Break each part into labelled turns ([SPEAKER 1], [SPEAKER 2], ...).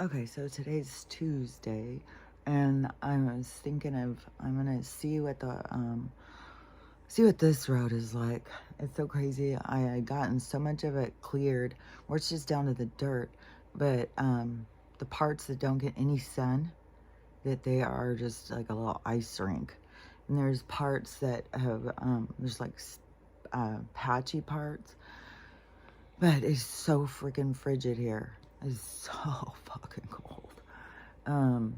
[SPEAKER 1] Okay, so today's Tuesday, and I was thinking I'm gonna see what this road is like. It's so crazy. I had gotten so much of it cleared, where it's just down to the dirt, but the parts that don't get any sun, that they are just like a little ice rink, and there's parts that have there's like patchy parts, but it's so freaking frigid here. It's so fucking cold. Um,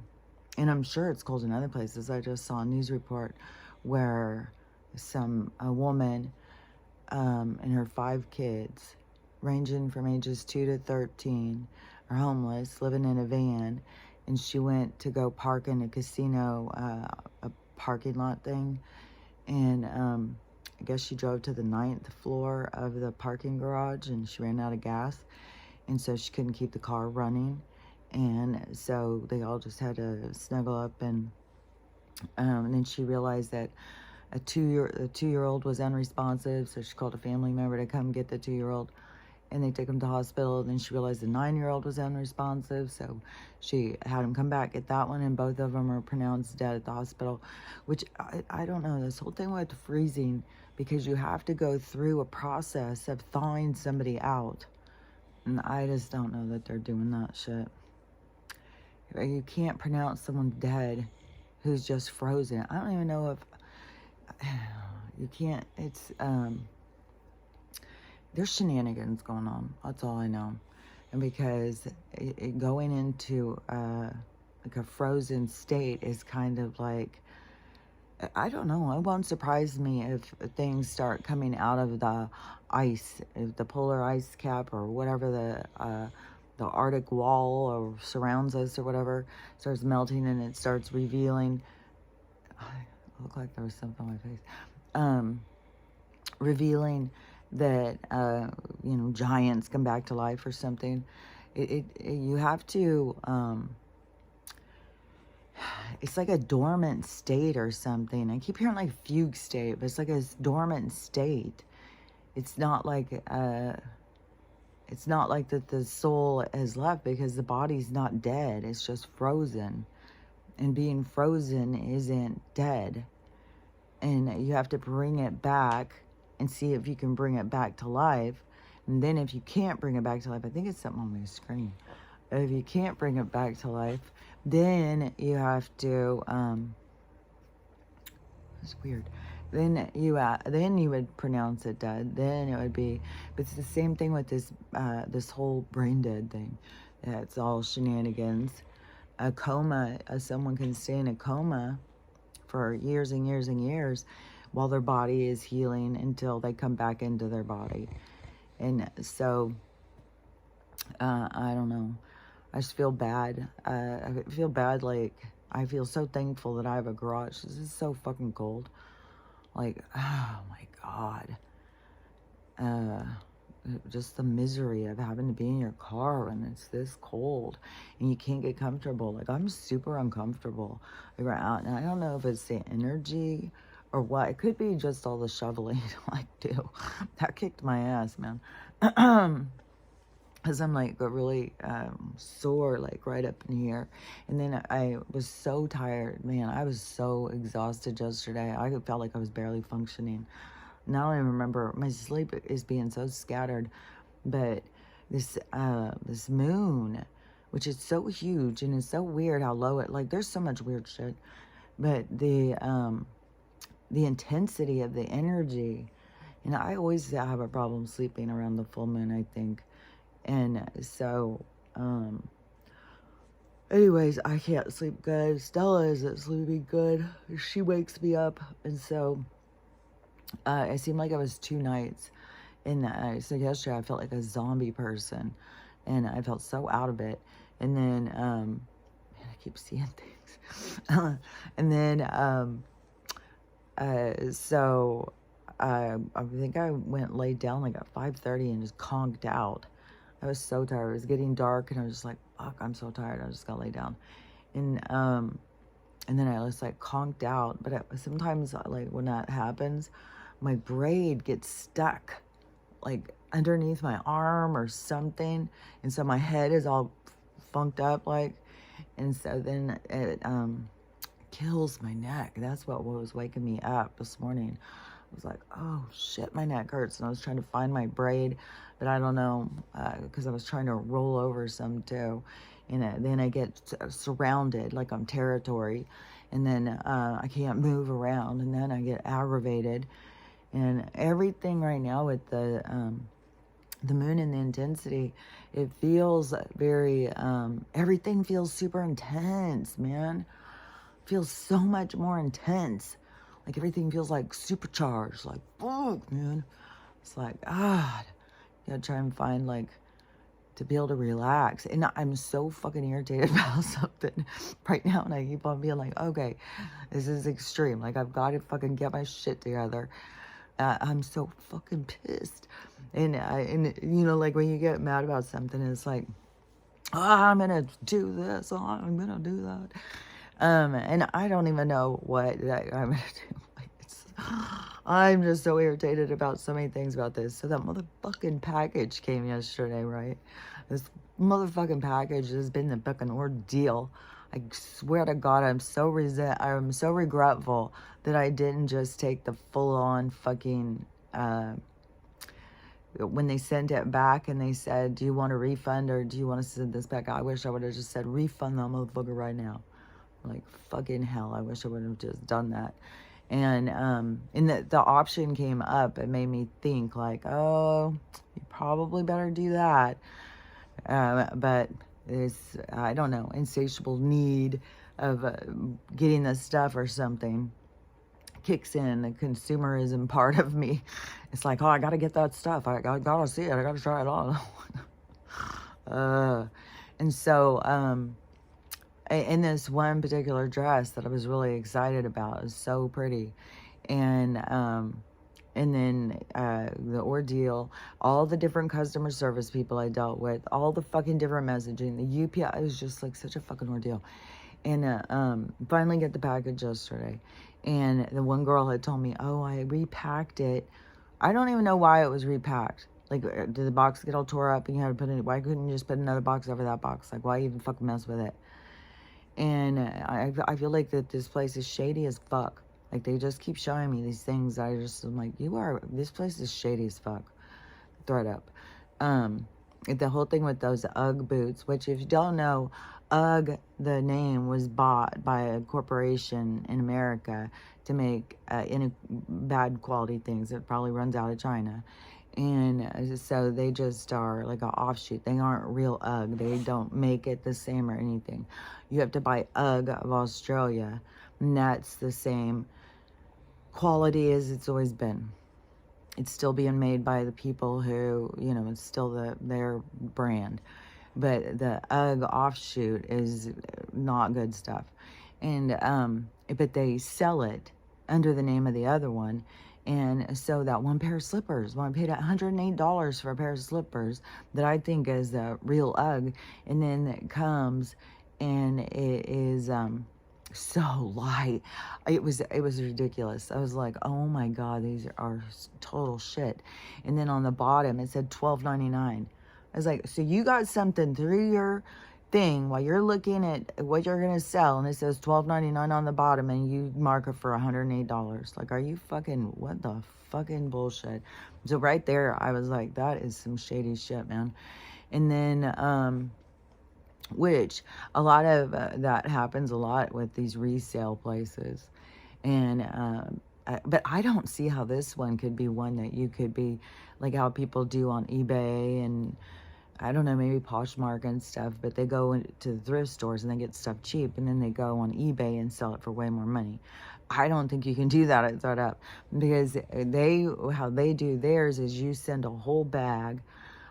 [SPEAKER 1] and I'm sure it's cold in other places. I just saw a news report where a woman and her 5 kids, ranging from ages 2 to 13, are homeless, living in a van, and she went to go park in a casino, a parking lot thing, and I guess she drove to the 9th floor of the parking garage, and she ran out of gas, and so she couldn't keep the car running. And so they all just had to snuggle up, and then she realized that a two-year-old was unresponsive, so she called a family member to come get the 2-year-old, and they took him to hospital. Then she realized the 9-year-old was unresponsive, so she had him come back, get that one, and both of them are pronounced dead at the hospital, which I don't know, this whole thing with freezing, because you have to go through a process of thawing somebody out, and I just don't know that they're doing that shit. You can't pronounce someone dead who's just frozen. I don't even know if you can't. It's there's shenanigans going on. That's all I know. And because going into like a frozen state is kind of like, I don't know. It won't surprise me if things start coming out of the ice, if the polar ice cap or whatever the Arctic wall or surrounds us or whatever starts melting, and it starts revealing. I look like there was something on my face. Revealing that giants come back to life or something. You have to. It's like a dormant state or something. I keep hearing like fugue state, but it's like a dormant state. It's not like that the soul has left, because the body's not dead. It's just frozen, and being frozen isn't dead. And you have to bring it back and see if you can bring it back to life. And then if you can't bring it back to life, I think it's something on my screen. If you can't bring it back to life, then you have to, it's weird. Then you would pronounce it dead. Then it would be, but it's the same thing with this whole brain dead thing. It's all shenanigans. A coma, someone can stay in a coma for years and years and years while their body is healing until they come back into their body. And so, I don't know. I just feel bad. I feel bad, like, I feel so thankful that I have a garage. This is so fucking cold. Like, oh my God. Just the misery of having to be in your car when it's this cold and you can't get comfortable. Like, I'm super uncomfortable. Like, we're out, and I don't know if it's the energy or what. It could be just all the shoveling I do. That kicked my ass, man. Because I'm like really sore, like right up in here. And then I was so tired, man. I was so exhausted yesterday. I felt like I was barely functioning. Now I remember my sleep is being so scattered, but this moon, which is so huge, and it's so weird how low it, like, there's so much weird shit, but the intensity of the energy, and I always have a problem sleeping around the full moon, I think. And so, anyways, I can't sleep good. Stella isn't sleeping good. She wakes me up, and so it seemed like I was 2 nights in that. So yesterday I felt like a zombie person, and I felt so out of it. And then, man, I keep seeing things. And then, so I think I went laid down like at 5:30 and just conked out. I was so tired. It was getting dark, and I was just like, fuck, I'm so tired. I just got laid down. And then I was like conked out. But sometimes, like, when that happens, my braid gets stuck like underneath my arm or something. And so my head is all funked up, like, and so then it kills my neck. That's what was waking me up this morning. I was like, oh shit, my neck hurts. And I was trying to find my braid, but I don't know, because I was trying to roll over some too. And then I get surrounded like I'm territory. And then I can't move around. And then I get aggravated. And everything right now with the moon and the intensity, it feels very, everything feels super intense, man. Feels so much more intense. Like everything feels like supercharged. Like, fuck, man. It's like, God, you gotta try and find like to be able to relax. And I'm so fucking irritated about something right now, and I keep on being like, okay, this is extreme. Like I've got to fucking get my shit together. I'm so fucking pissed. And you know, like when you get mad about something, it's like, oh, I'm gonna do this. Oh, I'm gonna do that. And I don't even know what I'm gonna do. Like, I'm just so irritated about so many things about this. So that motherfucking package came yesterday, right? This motherfucking package has been the fucking ordeal. I swear to God, I'm so regretful that I didn't just take the full-on fucking, when they sent it back and they said, do you want a refund or do you want to send this back? I wish I would have just said, refund that motherfucker right now. Like, fucking hell, I wish I would have just done that. And the option came up. It made me think, like, oh, you probably better do that. But it's, I don't know, insatiable need of getting this stuff or something kicks in. The consumerism part of me. It's like, oh, I got to get that stuff. I gotta see it. I got to try it on. And so, in this one particular dress that I was really excited about. It was so pretty. And then the ordeal, all the different customer service people I dealt with, all the fucking different messaging, the UPI, it was just like such a fucking ordeal. And finally get the package yesterday. And the one girl had told me, oh, I repacked it. I don't even know why it was repacked. Like, did the box get all tore up and you had to put it, why couldn't you just put another box over that box? Like, why even fucking mess with it? And I feel like that this place is shady as fuck. Like, they just keep showing me these things. I'm like, this place is shady as fuck. Throw it up. The whole thing with those UGG boots, which if you don't know, UGG, the name was bought by a corporation in America to make bad quality things. It probably runs out of China. And so they just are like an offshoot. They aren't real UGG. They don't make it the same or anything. You have to buy UGG of Australia, and that's the same quality as it's always been. It's still being made by the people who, you know, it's still their brand. But the UGG offshoot is not good stuff. And but they sell it under the name of the other one. And so that one pair of slippers, when I paid $108 for a pair of slippers that I think is the real UGG, and then it comes and it is so light. It was ridiculous. I was like, oh my God, these are total shit. And then on the bottom it said $12.99. I was like, so you got something through your thing while you're looking at what you're gonna sell, and it says $12.99 on the bottom, and you mark it for $108. Like, are you fucking, what the fucking bullshit? So right there, I was like, that is some shady shit, man. And then, which a lot of that happens a lot with these resale places, and but I don't see how this one could be one that you could be like how people do on eBay and I don't know, maybe Poshmark and stuff, but they go into the thrift stores and they get stuff cheap, and then they go on eBay and sell it for way more money. I don't think you can do that at ThredUp, because how they do theirs is you send a whole bag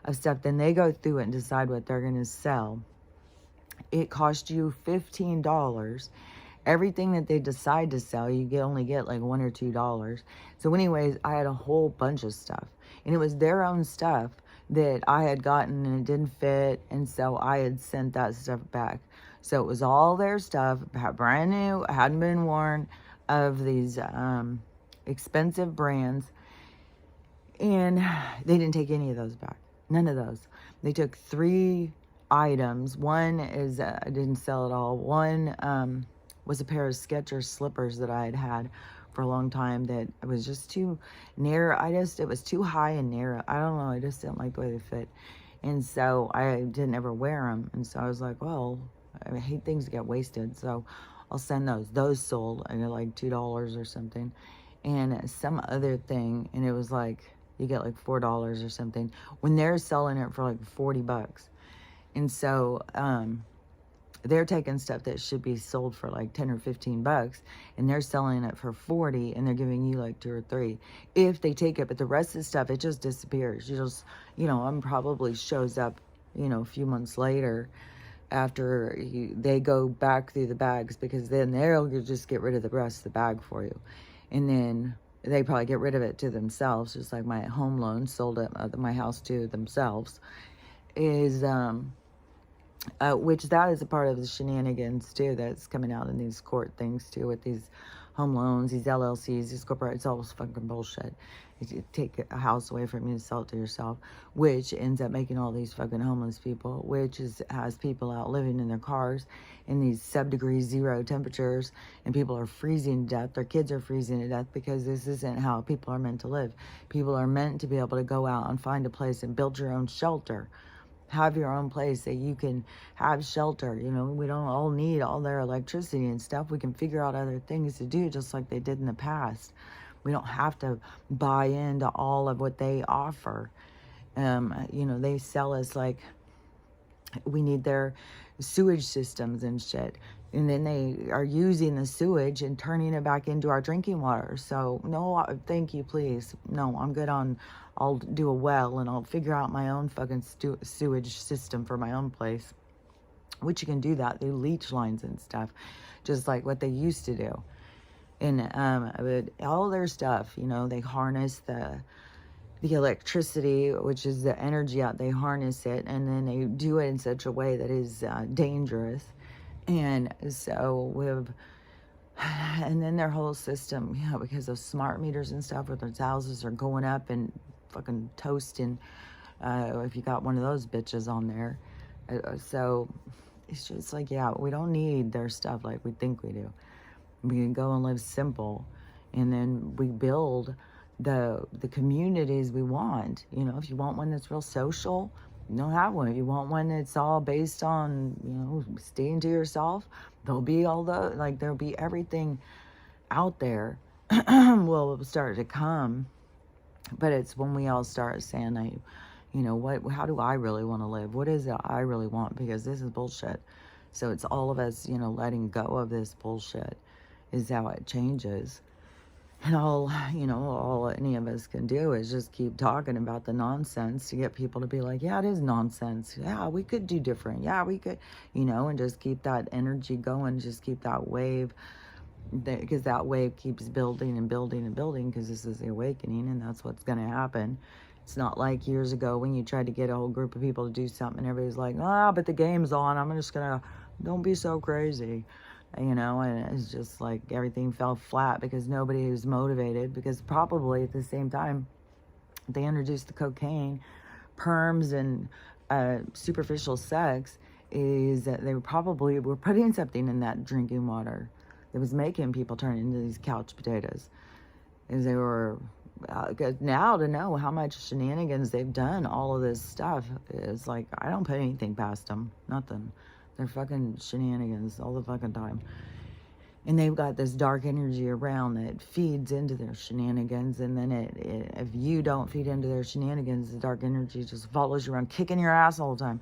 [SPEAKER 1] of stuff, then they go through it and decide what they're going to sell. It costs you $15. Everything that they decide to sell, you only get like $1 or $2. So anyways, I had a whole bunch of stuff, and it was their own stuff that I had gotten and it didn't fit, and so I had sent that stuff back. So it was all their stuff, brand new, hadn't been worn, of these expensive brands, and they didn't take any of those back. None of those. They took 3 items. One is, I didn't sell it all. One was a pair of Skechers slippers that I had had for a long time that it was just too narrow. It was too high and narrow. I don't know. I just didn't like the way they fit. And so I didn't ever wear them. And so I was like, well, I hate things to get wasted. So I'll send those. Those sold. I got like $2 or something. And some other thing. And it was like, you get like $4 or something. When they're selling it for like 40 bucks. And so, they're taking stuff that should be sold for like 10 or 15 bucks and they're selling it for 40 and they're giving you like 2 or 3 if they take it, but the rest of the stuff, it just disappears. You just, probably shows up, a few months later after they go back through the bags, because then they'll just get rid of the rest of the bag for you. And then they probably get rid of it to themselves, just like my home loan sold at my house to themselves. Which that is a part of the shenanigans too that's coming out in these court things too, with these home loans, these LLCs, these corporate, it's all fucking bullshit. You take a house away from you to sell it to yourself, which ends up making all these fucking homeless people, has people out living in their cars in these sub-degree zero temperatures, and people are freezing to death. Their kids are freezing to death because this isn't how people are meant to live. People are meant to be able to go out and find a place and build your own shelter. Have your own place that you can have shelter. We don't all need all their electricity and stuff. We can figure out other things to do just like they did in the past. We don't have to buy into all of what they offer. They sell us like we need their sewage systems and shit. And then they are using the sewage and turning it back into our drinking water. So, no, thank you, please. No, I'm good on, I'll do a well and I'll figure out my own fucking sewage system for my own place. Which you can do that through leach lines and stuff, just like what they used to do. And all their stuff, they harness the electricity, which is the energy out, they harness it, and then they do it in such a way that is dangerous. And so and then their whole system, because of smart meters and stuff, where their houses are going up and fucking toasting, if you got one of those bitches on there. So it's just like, yeah, we don't need their stuff like we think we do. We can go and live simple, and then we build the communities we want. If you want one that's real social, you don't have one. If you want one that's all based on, staying to yourself, there'll be there'll be everything out there will start to come. But it's when we all start saying, how do I really want to live? What is it I really want? Because this is bullshit. So it's all of us, letting go of this bullshit is how it changes. And all any of us can do is just keep talking about the nonsense to get people to be like, yeah, it is nonsense. Yeah, we could do different. Yeah, we could, and just keep that energy going, just keep that wave, because that wave keeps building and building and building, because this is the awakening, and that's what's going to happen. It's not like years ago when you tried to get a whole group of people to do something and everybody's like, but the game's on. I'm just going to, don't be so crazy. And it's just like everything fell flat because nobody was motivated, because probably at the same time they introduced the cocaine, perms, and superficial sex, is that they were putting something in that drinking water that was making people turn into these couch potatoes. Is they were, now to know how much shenanigans they've done, all of this stuff, is like, I don't put anything past them, nothing. They're fucking shenanigans all the fucking time. And they've got this dark energy around that feeds into their shenanigans. And then if you don't feed into their shenanigans, the dark energy just follows you around, kicking your ass all the time.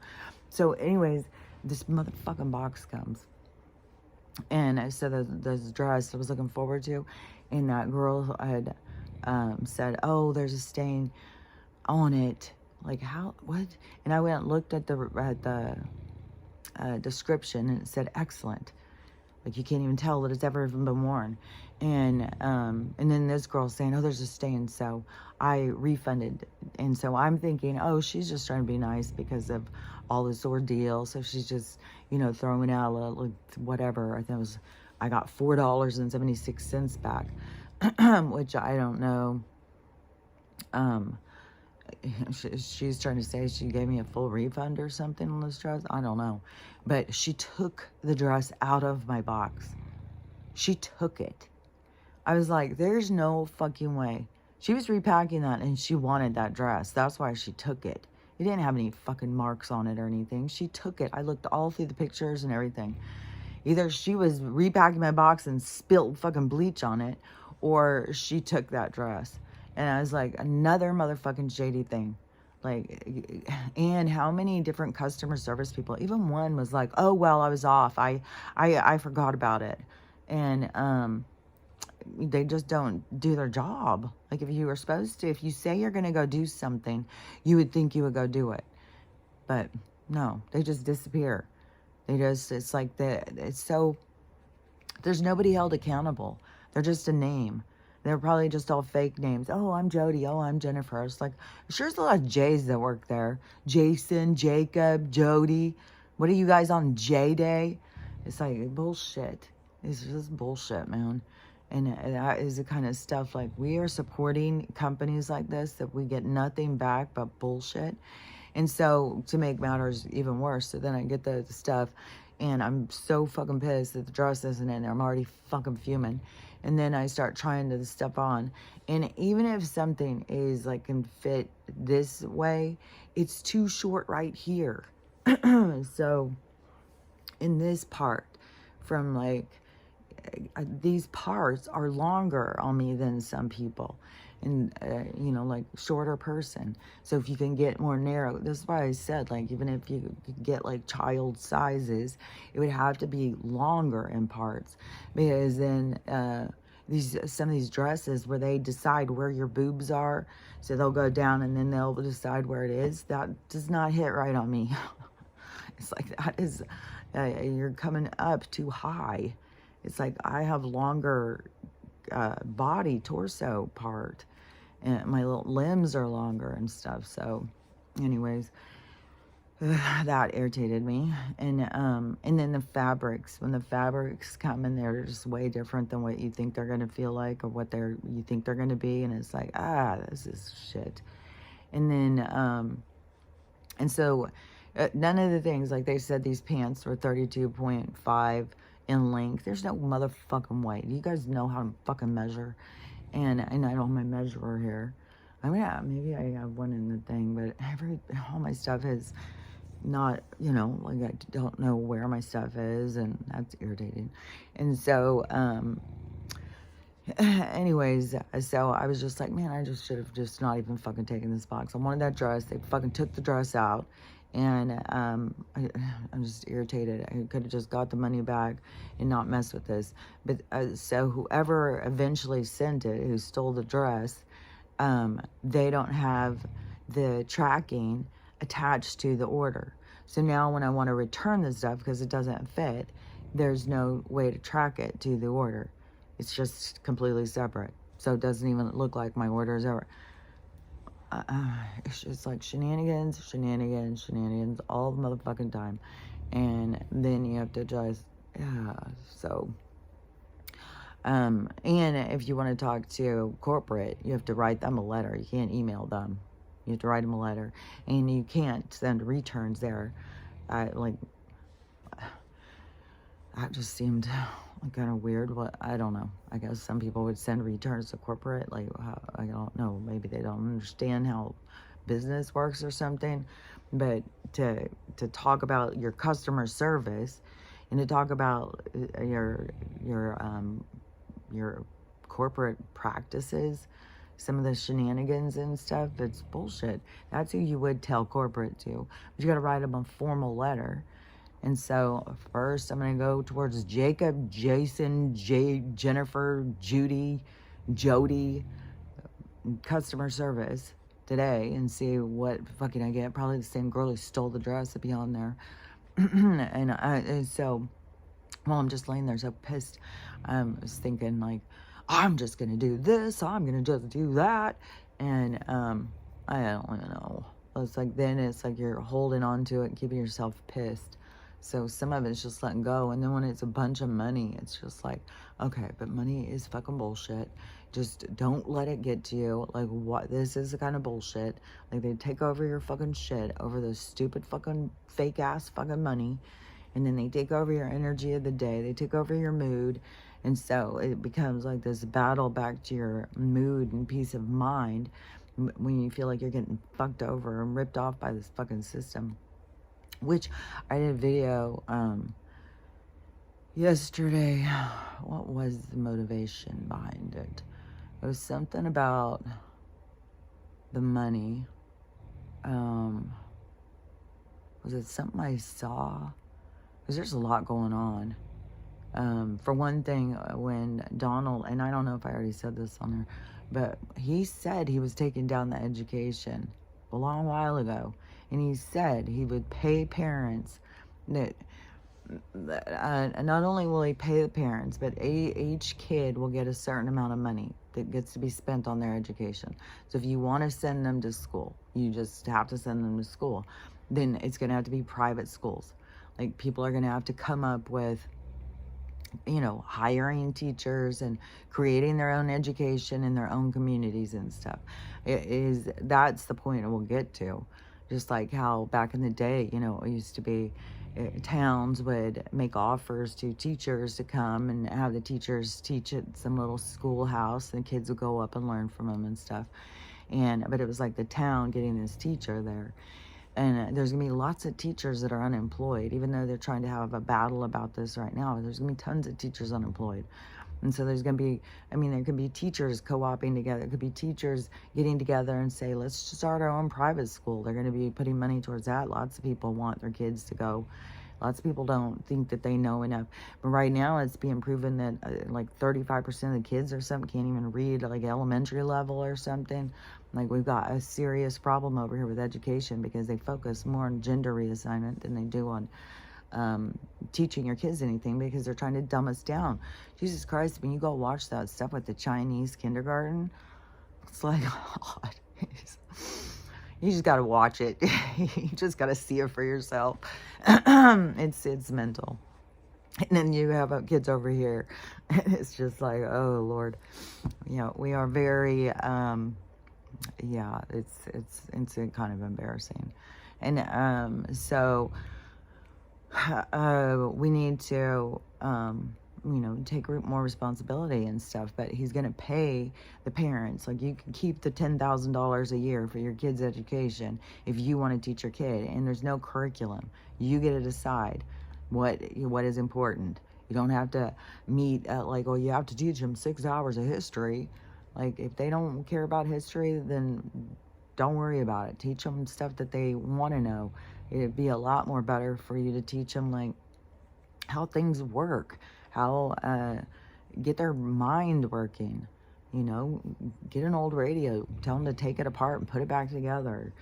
[SPEAKER 1] So anyways, this motherfucking box comes. And I said this dress I was looking forward to. And that girl had said, oh, there's a stain on it. Like, how, what? And I went and looked at the description, and it said excellent. Like, you can't even tell that it's ever even been worn. And then this girl's saying, oh, there's a stain, so I refunded. And so I'm thinking, oh, she's just trying to be nice because of all this ordeal. So she's just, throwing out a little, whatever. I think I got $4.76 back, which I don't know. she's trying to say she gave me a full refund or something on this dress. I don't know. But she took the dress out of my box. She took it. I was like, there's no fucking way. She was repacking that and she wanted that dress. That's why she took it. It didn't have any fucking marks on it or anything. She took it. I looked all through the pictures and everything. Either she was repacking my box and spilled fucking bleach on it, or she took that dress. And I was like, another motherfucking shady thing. Like, and how many different customer service people, even one was like, oh, well, I was off. I forgot about it. And, they just don't do their job. Like, if you were supposed to, if you say you're going to go do something, you would think you would go do it. But no, they just disappear. It's like it's so, there's nobody held accountable. They're just a name. They're probably just all fake names. Oh, I'm Jody. Oh, I'm Jennifer. It's like, sure, there's a lot of J's that work there. Jason, Jacob, Jody. What are you guys on J Day? It's like bullshit. It's just bullshit, man. And that is the kind of stuff, like, we are supporting companies like this that we get nothing back but bullshit. And so, to make matters even worse, so then I get the stuff, and I'm so fucking pissed that the dress isn't in there. I'm already fucking fuming. And then I start trying to step on. And even if something is, like, can fit this way, it's too short right here. So, in this part, from, like, these parts are longer on me than some people, and you know, like, shorter person. So if you can get more narrow, that's why I said, like, even if you could get like child sizes, it would have to be longer in parts, because then some of these dresses where they decide where your boobs are, so they'll go down and then they'll decide where it is, that does not hit right on me. It's like, that is you're coming up too high. It's like, I have longer body, torso part, and my little limbs are longer and stuff. So anyways, that irritated me. And then the fabrics, when the fabrics come in, they're just way different than what you think they're going to feel like, or what you think they're going to be. And it's like, this is shit. And then, and so none of the things, like they said, these pants were 32.5 in length. There's no motherfucking way. You guys know how to fucking measure. And I don't have my measurer here. I mean, yeah, maybe I have one in the thing, but all my stuff is not, you know, like, I don't know where my stuff is, and that's irritating. And so, anyways, so I was just like, man, I just should have just not even fucking taken this box. I wanted that dress. They fucking took the dress out. And I'm just irritated. I could have just got the money back and not mess with this. But so whoever eventually sent it, who stole the dress, they don't have the tracking attached to the order. So now when I want to return the stuff because it doesn't fit, there's no way to track it to the order. It's just completely separate. So it doesn't even look like my order is ever. It's just like shenanigans all the motherfucking time. And then you have to just, so. And if you want to talk to corporate, you have to write them a letter. You can't email them. You have to write them a letter. And you can't send returns there. Like, that just seemed kind of weird. What, I don't know. I guess some people would send returns to corporate. Like, I don't know. Maybe they don't understand how business works or something. But to talk about your customer service, and to talk about your corporate practices, some of the shenanigans and stuff, it's bullshit. That's who you would tell corporate to. But you got to write them a formal letter. And so first I'm going to go towards Jacob, Jason, Jennifer, Judy, Jody, customer service today, and see what fucking I get. Probably the same girl who stole the dress to be on there. And so while I'm just laying there so pissed, I was thinking, like, I'm just going to do this. I'm going to just do that. And I don't know. It's like, then it's like you're holding on to it and keeping yourself pissed. So some of it's just letting go. And then when it's a bunch of money, it's just like, okay, but money is fucking bullshit. Just don't let it get to you. Like, what? This is the kind of bullshit. Like, they take over your fucking shit over this stupid fucking fake ass fucking money. And then they take over your energy of the day. They take over your mood. And so it becomes like this battle back to your mood and peace of mind when you feel like you're getting fucked over and ripped off by this fucking system. Which I did a video yesterday. What was the motivation behind it? It was something about the money. Was it something I saw? Because there's a lot going on. For one thing, when Donald, and I don't know if I already said this on there, but he said he was taking down the education a long while ago. And he said he would pay parents that not only will he pay the parents, but each kid will get a certain amount of money that gets to be spent on their education. So if you want to send them to school, you just have to send them to school. Then it's going to have to be private schools. Like, people are going to have to come up with, you know, hiring teachers and creating their own education in their own communities and stuff. That's the point it will get to. Just like how back in the day, you know, it used to be towns would make offers to teachers to come and have the teachers teach at some little schoolhouse, and the kids would go up and learn from them and stuff. But it was like the town getting this teacher there. And there's going to be lots of teachers that are unemployed, even though they're trying to have a battle about this right now. There's going to be tons of teachers unemployed. And so there's going to be, I mean, there could be teachers co-oping together. It could be teachers getting together and say, let's start our own private school. They're going to be putting money towards that. Lots of people want their kids to go. Lots of people don't think that they know enough. But right now it's being proven that like 35% of the kids or something can't even read like elementary level or something. Like, we've got a serious problem over here with education because they focus more on gender reassignment than they do on teaching your kids anything, because they're trying to dumb us down. Jesus Christ, when you go watch that stuff with the Chinese kindergarten, it's like, oh God, you just got to watch it. You just got to see it for yourself. It's mental. And then you have kids over here, and it's just like, oh Lord, you know, we are very, yeah, it's kind of embarrassing. And so we need to, you know, take more responsibility and stuff. But he's going to pay the parents. Like, you can keep the $10,000 a year for your kid's education if you want to teach your kid. And there's no curriculum. You get to decide what is important. You don't have to meet like, oh, you have to teach them 6 hours of history. Like, if they don't care about history, then don't worry about it. Teach them stuff that they want to know. It'd be a lot more better for you to teach them, like, how things work, how get their mind working. You know, get an old radio, tell them to take it apart and put it back together.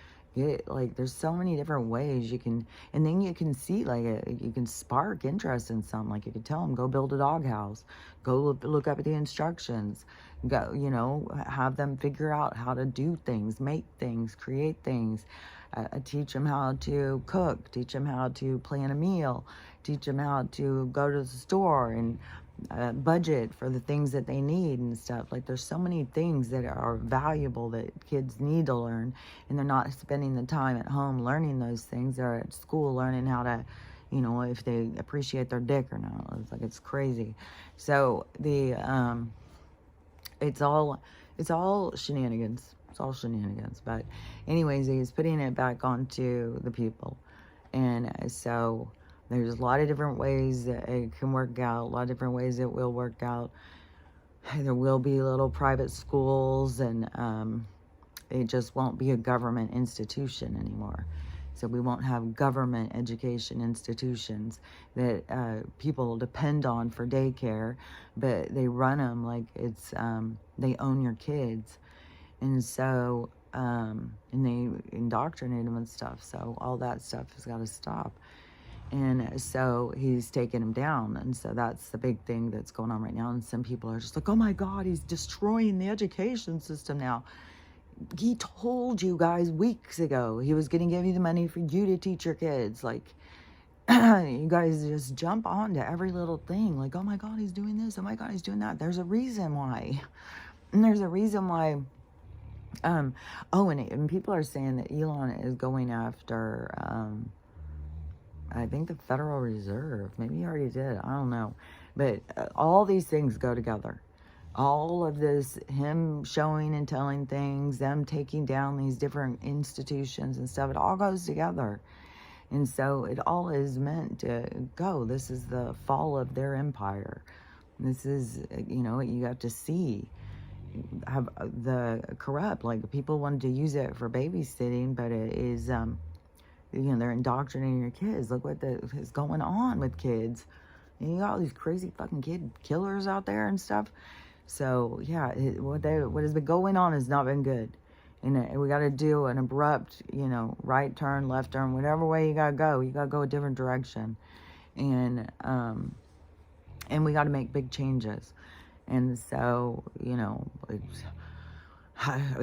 [SPEAKER 1] Like, there's so many different ways you can, and then you can see, like, you can spark interest in something. Like, you could tell them, go build a doghouse, go look up at the instructions, go, you know, have them figure out how to do things, make things, create things, teach them how to cook, teach them how to plan a meal, teach them how to go to the store and budget for the things that they need and stuff. Like, there's so many things that are valuable that kids need to learn, and they're not spending the time at home learning those things. They're at school learning how to, you know, if they appreciate their dick or not. It's like, it's crazy. So it's all shenanigans. It's all shenanigans. But anyways, he's putting it back onto the people. And so there's a lot of different ways that it can work out, a lot of different ways it will work out. There will be little private schools, and it just won't be a government institution anymore. So we won't have government education institutions that people depend on for daycare, but they run them like it's, they own your kids. And so, and they indoctrinate them and stuff. So all that stuff has got to stop. And so he's taking him down. And so that's the big thing that's going on right now. And some people are just like, oh my God, he's destroying the education system now. He told you guys weeks ago he was going to give you the money for you to teach your kids. Like, You guys just jump on to every little thing. Like, oh my God, he's doing this. Oh my God, he's doing that. There's a reason why. And there's a reason why. Oh, and people are saying that Elon is going after, I think the Federal Reserve. Maybe he already did. I don't know. But all these things go together. All of this, him showing and telling things, them taking down these different institutions and stuff, it all goes together. And so it all is meant to go. This is the fall of their empire. This is, you know, you have to see have the corrupt, like people wanted to use it for babysitting, but it is, you know, they're indoctrinating your kids. Look what is going on with kids. And you got all these crazy fucking kid killers out there and stuff. So yeah, what has been going on has not been good. And we got to do an abrupt, you know, right turn, left turn, whatever way you got to go. You got to go a different direction. And we got to make big changes. And so, you know,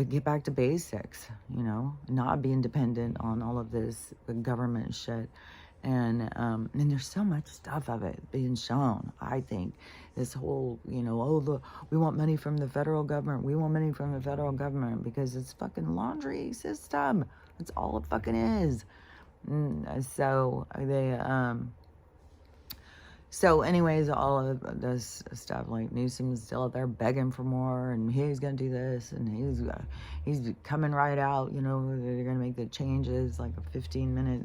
[SPEAKER 1] get back to basics, you know, not being dependent on all of this government shit. And there's so much stuff of it being shown, I think. This whole, you know, oh, look, we want money from the federal government. We want money from the federal government because it's fucking laundry system. That's all it fucking is. So they, so anyways, all of this stuff, like Newsom's still out there begging for more, and he's going to do this, and he's coming right out, you know, they're going to make the changes, like a 15-minute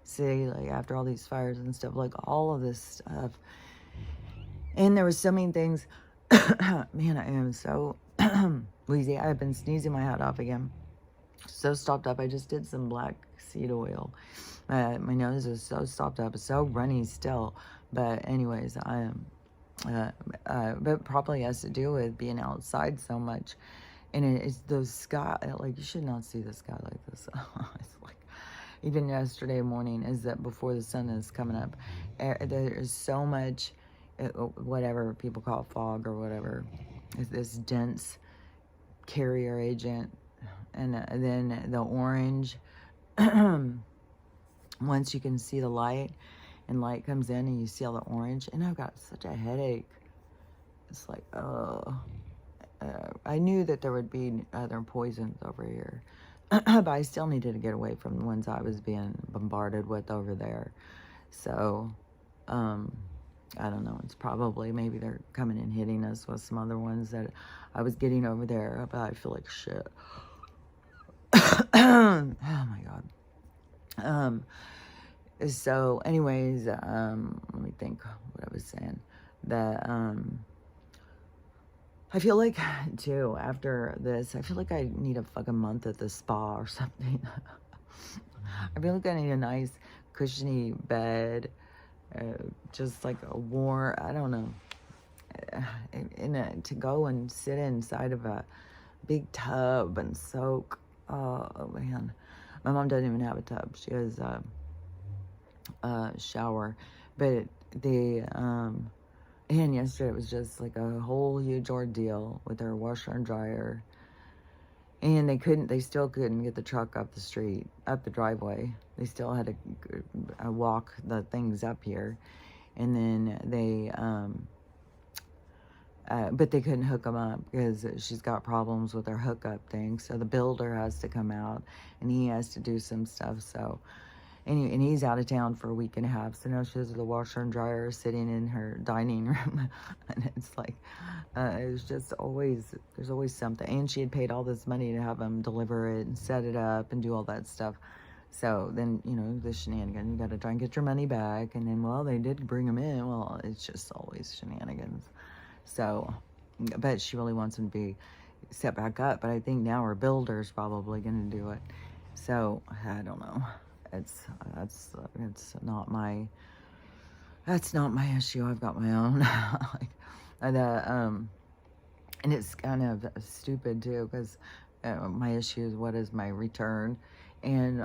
[SPEAKER 1] city, like after all these fires and stuff, like all of this stuff. And there was so many things. Man, I am so wheezy. I've been sneezing my hat off again. So stopped up. I just did some black seed oil. My nose is so stopped up. It's so runny still. But anyways, I am. But probably has to do with being outside so much. And it's those sky, like, you should not see the sky like this. It's like, even yesterday morning, is that before the sun is coming up, there is so much, whatever people call fog or whatever, is this dense carrier agent. And then the orange, once you can see the light, and light comes in and you see all the orange, and I've got such a headache. It's like, I knew that there would be other poisons over here, but I still needed to get away from the ones I was being bombarded with over there. So, I don't know. It's probably, maybe they're coming and hitting us with some other ones that I was getting over there, but I feel like shit. Oh my God. So anyways, let me think what I was saying. That, I feel like, too, after this, I feel like I need a fucking month at the spa or something. I feel like I need a nice, cushiony bed, just like a warm, I don't know, to go and sit inside of a big tub and soak. Oh, man. My mom doesn't even have a tub. She has a shower. But and yesterday it was just like a whole huge ordeal with their washer and dryer. And they still couldn't get the truck up the street, up the driveway. They still had to walk the things up here. And then but they couldn't hook them up because she's got problems with her hookup thing. So the builder has to come out and he has to do some stuff. So, and he's out of town for a week and a half. So now she has the washer and dryer sitting in her dining room. And it's like, it's just always, there's always something. And she had paid all this money to have them deliver it and set it up and do all that stuff. So then, you know, the shenanigans, you got to try and get your money back. And then, well, they did bring them in. Well, it's just always shenanigans. So, but she really wants them to be set back up. But I think now her builder's probably going to do it. So, I don't know. That's not my issue. I've got my own. Like, and it's kind of stupid too, because my issue is what is my return, and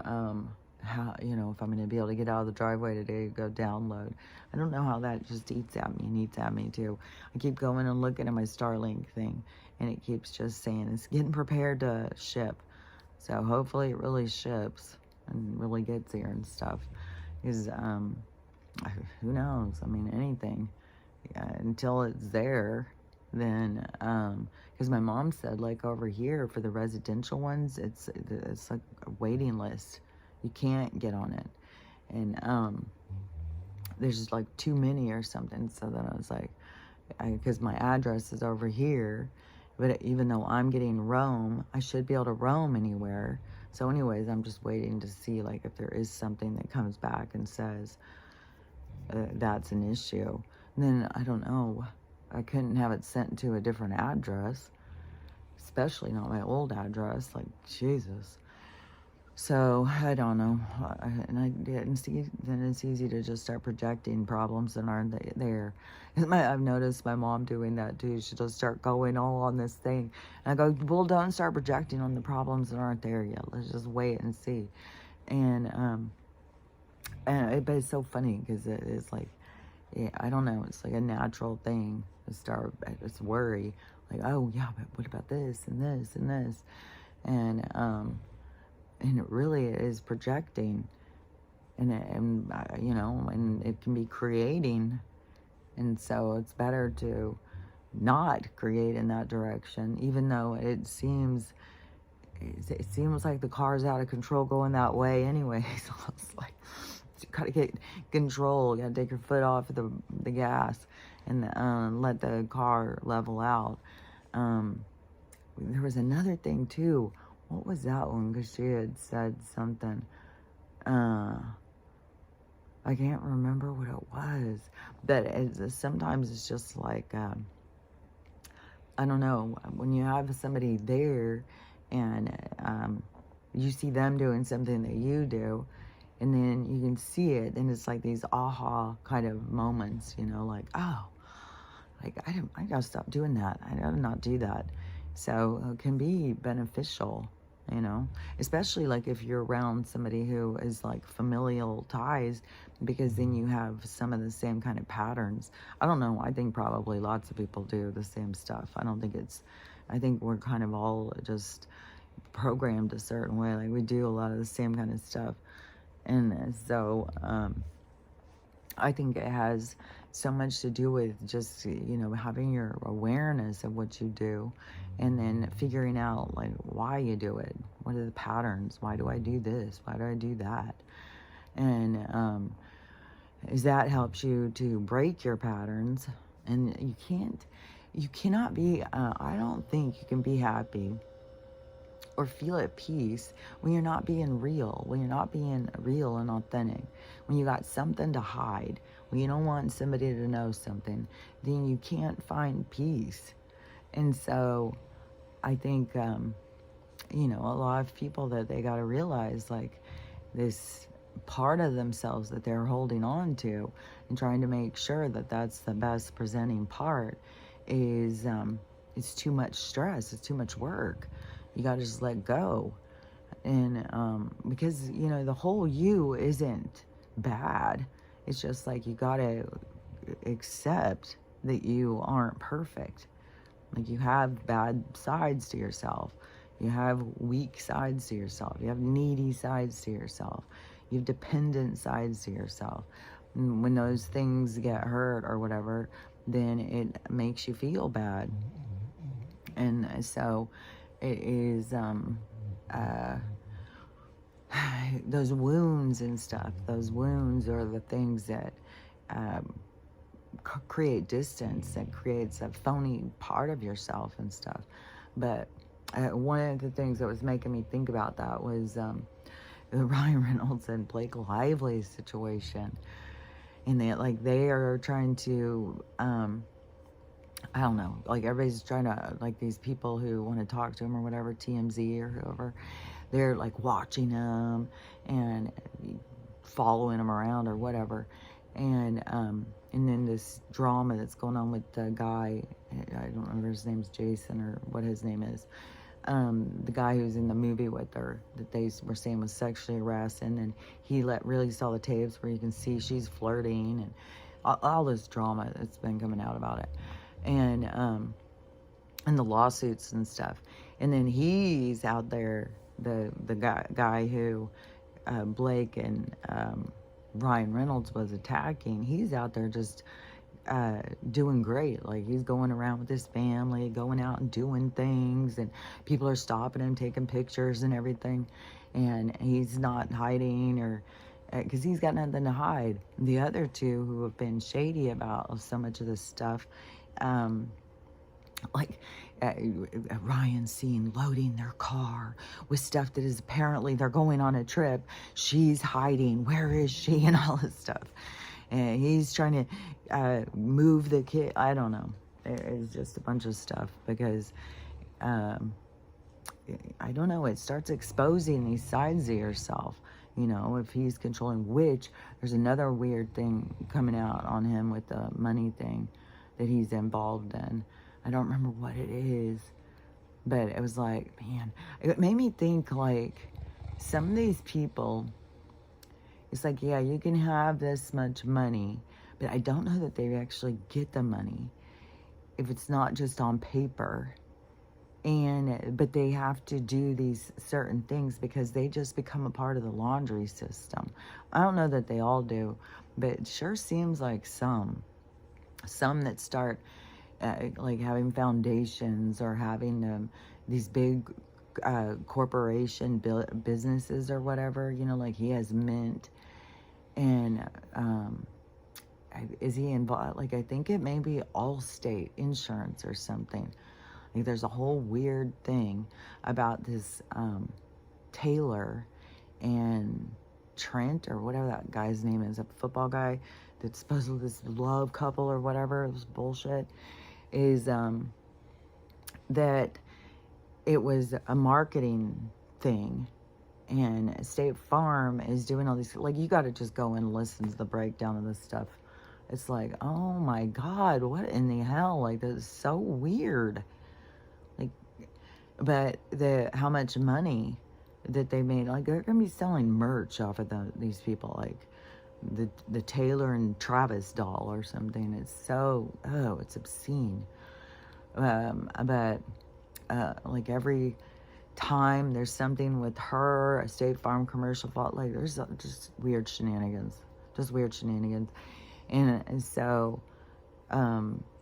[SPEAKER 1] how, you know, if I'm going to be able to get out of the driveway today, go download. I don't know how that just eats at me too. I keep going and looking at my Starlink thing, and it keeps just saying it's getting prepared to ship. So hopefully it really ships and really gets here and stuff. Because who knows? I mean, anything. Until it's there, then, because my mom said, like, over here for the residential ones, it's like a waiting list. You can't get on it. And, there's just like too many or something. So then I was like, because my address is over here, but even though I'm getting roam, I should be able to roam anywhere. So anyways, I'm just waiting to see like if there is something that comes back and says that's an issue. And then I don't know, I couldn't have it sent to a different address, especially not my old address. Like, Jesus. So I don't know, and I didn't see. Then it's easy to just start projecting problems that aren't there. I've noticed my mom doing that too. She'll just start going all on this thing, and I go, "Well, don't start projecting on the problems that aren't there yet. Let's just wait and see." And but it's so funny because it's like, yeah, I don't know. It's like a natural thing to start. It's worry, like, oh yeah, but what about this and this and this, and it really is projecting, and you know, and it can be creating, and so it's better to not create in that direction, even though it seems like the car's out of control going that way anyway. So it's like you gotta get control. You gotta take your foot off the gas and let the car level out. There was another thing too. What was that one? Because she had said something. I can't remember what it was. But sometimes it's just like, I don't know, when you have somebody there and you see them doing something that you do, and then you can see it, and it's like these aha kind of moments, you know, like, oh, like I gotta stop doing that. I gotta not do that. So it can be beneficial, you know, especially like if you're around somebody who is like familial ties, because then you have some of the same kind of patterns. I don't know. I think probably lots of people do the same stuff. I think we're kind of all just programmed a certain way. Like we do a lot of the same kind of stuff. And so, I think it has so much to do with just, you know, having your awareness of what you do and then figuring out like why you do it. What are the patterns? Why do I do this? Why do I do that? And is that helps you to break your patterns. And you cannot be, I don't think you can be happy or feel at peace when you're not being real, when you're not being real and authentic, when you got something to hide, when you don't want somebody to know something, then you can't find peace. And so I think, you know, a lot of people that they got to realize like this part of themselves that they're holding on to and trying to make sure that that's the best presenting part is, it's too much stress, it's too much work. You got to just let go. And because, you know, the whole you isn't bad. It's just like you got to accept that you aren't perfect. Like you have bad sides to yourself. You have weak sides to yourself. You have needy sides to yourself. You have dependent sides to yourself. And when those things get hurt or whatever, then it makes you feel bad. And so it is those wounds and stuff. Those wounds are the things that create distance, that creates a phony part of yourself and stuff. But one of the things that was making me think about that was the Ryan Reynolds and Blake Lively situation. And they are trying to, I don't know, like everybody's trying to, like these people who want to talk to him or whatever, TMZ or whoever, they're like watching him and following him around or whatever. And then this drama that's going on with the guy, I don't remember his name's Jason or what his name is, the guy who's in the movie with her that they were saying was sexually harassing, and he released all the tapes where you can see she's flirting and all this drama that's been coming out about it, and the lawsuits and stuff. And then he's out there, the guy who Blake and Ryan Reynolds was attacking, he's out there just doing great. Like, he's going around with his family, going out and doing things, and people are stopping him, taking pictures and everything, and he's not hiding, or because he's got nothing to hide. The other two who have been shady about so much of this stuff, um, like Ryan seen loading their car with stuff that is apparently they're going on a trip. She's hiding. Where is she? And all this stuff. And he's trying to move the kid. I don't know. It's just a bunch of stuff because I don't know. It starts exposing these sides of yourself. You know, if he's controlling, which there's another weird thing coming out on him with the money thing that he's involved in. I don't remember what it is, but it was like, man, it made me think like some of these people, it's like, yeah, you can have this much money, but I don't know that they actually get the money if it's not just on paper. But they have to do these certain things because they just become a part of the laundry system. I don't know that they all do, but it sure seems like some that start like having foundations or having these big corporation businesses or whatever, you know, like he has Mint, and is he involved? Like, I think it may be Allstate Insurance or something. Like, there's a whole weird thing about this Taylor and Trent, or whatever that guy's name is, a football guy that's supposedly this love couple or whatever. It was bullshit. Is that it was a marketing thing, and State Farm is doing all these, like, you got to just go and listen to the breakdown of this stuff. It's like, oh my God, what in the hell? Like, that is so weird. Like, but how much money that they made, like, they're gonna be selling merch off of these people, like the Taylor and Travis doll or something. It's so, it's obscene. But like, every time there's something with her, a State Farm commercial fault, like, there's just weird shenanigans. And so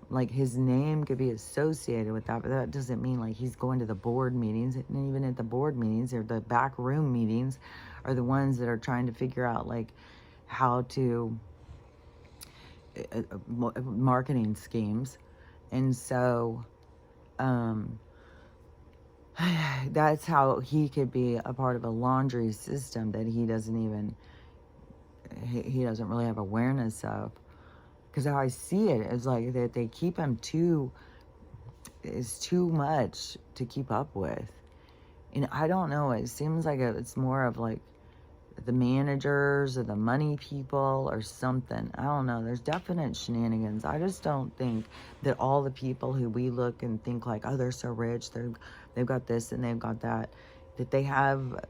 [SPEAKER 1] like, his name could be associated with that, but that doesn't mean like he's going to the board meetings. And even at the board meetings, or the back room meetings, are the ones that are trying to figure out like how to marketing schemes. And so that's how he could be a part of a laundry system that he doesn't really have awareness of. Because how I see it is like that they keep him too much to keep up with. And I don't know, it seems like it's more of like the managers or the money people or something. I don't know. There's definite shenanigans. I just don't think that all the people who we look and think like, oh, they're so rich, they've got this and they've got that they have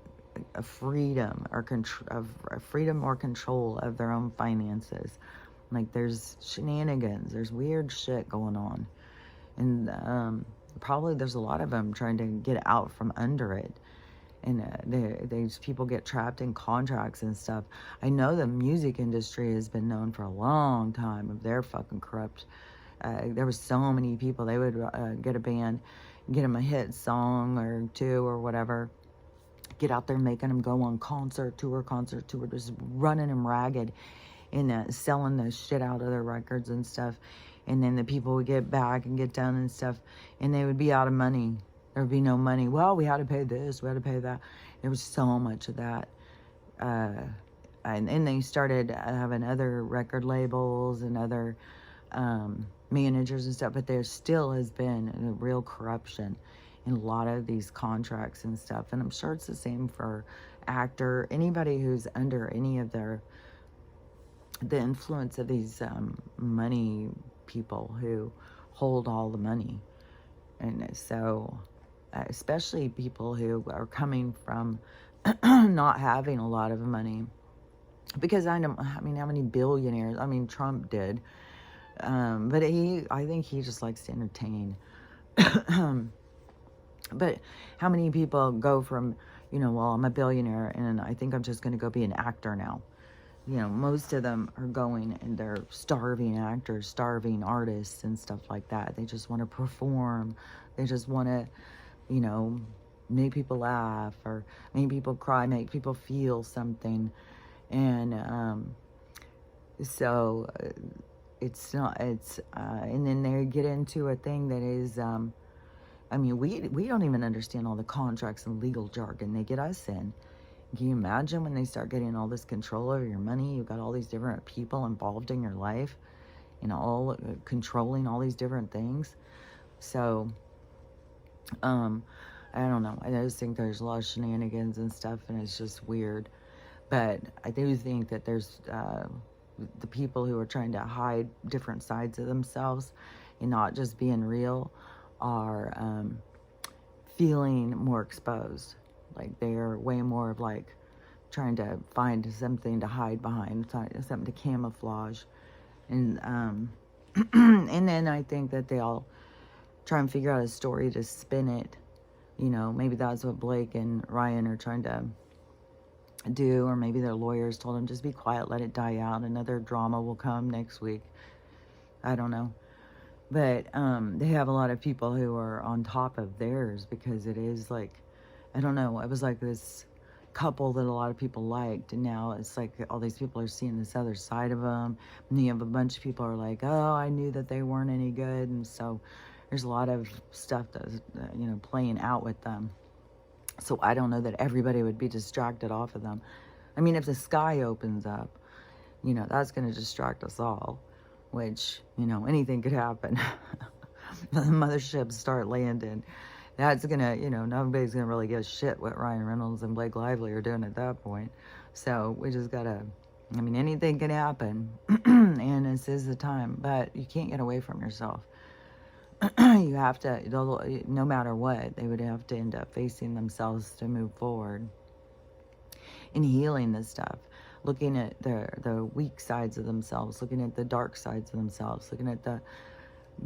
[SPEAKER 1] a freedom or control of their own finances. Like, there's shenanigans, there's weird shit going on, and probably there's a lot of them trying to get out from under it. And these people get trapped in contracts and stuff. I know the music industry has been known for a long time of their fucking corrupt. There was so many people, they would get a band, get them a hit song or two or whatever, get out there making them go on concert tour, just running them ragged, and selling the shit out of their records and stuff. And then the people would get back and get done and stuff, and they would be out of money. There would be no money. Well, we had to pay this, we had to pay that. There was so much of that. And then they started having other record labels and other managers and stuff, but there still has been a real corruption in a lot of these contracts and stuff. And I'm sure it's the same for actor, anybody who's under any of the influence of these money people who hold all the money. And so especially people who are coming from not having a lot of money, because I mean, how many billionaires, I mean, Trump did, but I think he just likes to entertain. But how many people go from, well, I'm a billionaire and I think I'm just going to go be an actor now. most of them are going and they're starving actors, starving artists and stuff like that. They just want to perform. They just want to, you know, make people laugh or make people cry, make people feel something. And so it's not, and then they get into a thing that is, we don't even understand all the contracts and legal jargon they get us in. Can you imagine when they start getting all this control over your money? You've got all these different people involved in your life, all controlling all these different things. So, I don't know. I just think there's a lot of shenanigans and stuff, and it's just weird. But I do think that there's the people who are trying to hide different sides of themselves and not just being real are feeling more exposed. Like they're way more of like trying to find something to hide behind, something to camouflage. And and then I think that they all try and figure out a story to spin it. Maybe that's what Blake and Ryan are trying to do, or maybe their lawyers told them just be quiet, let it die out. Another drama will come next week. I don't know. But they have a lot of people who are on top of theirs because it is like, I don't know, it was like this couple that a lot of people liked, and now it's like all these people are seeing this other side of them, and you have a bunch of people who are like, oh, I knew that they weren't any good, and so there's a lot of stuff that's, playing out with them. So I don't know that everybody would be distracted off of them. I mean, if the sky opens up, that's going to distract us all, which, anything could happen. The motherships start landing. That's going to, nobody's going to really give a shit what Ryan Reynolds and Blake Lively are doing at that point. So we just got to, anything can happen. And this is the time. But you can't get away from yourself. You have to, no matter what, they would have to end up facing themselves to move forward in healing this stuff, looking at the weak sides of themselves, looking at the dark sides of themselves, looking at the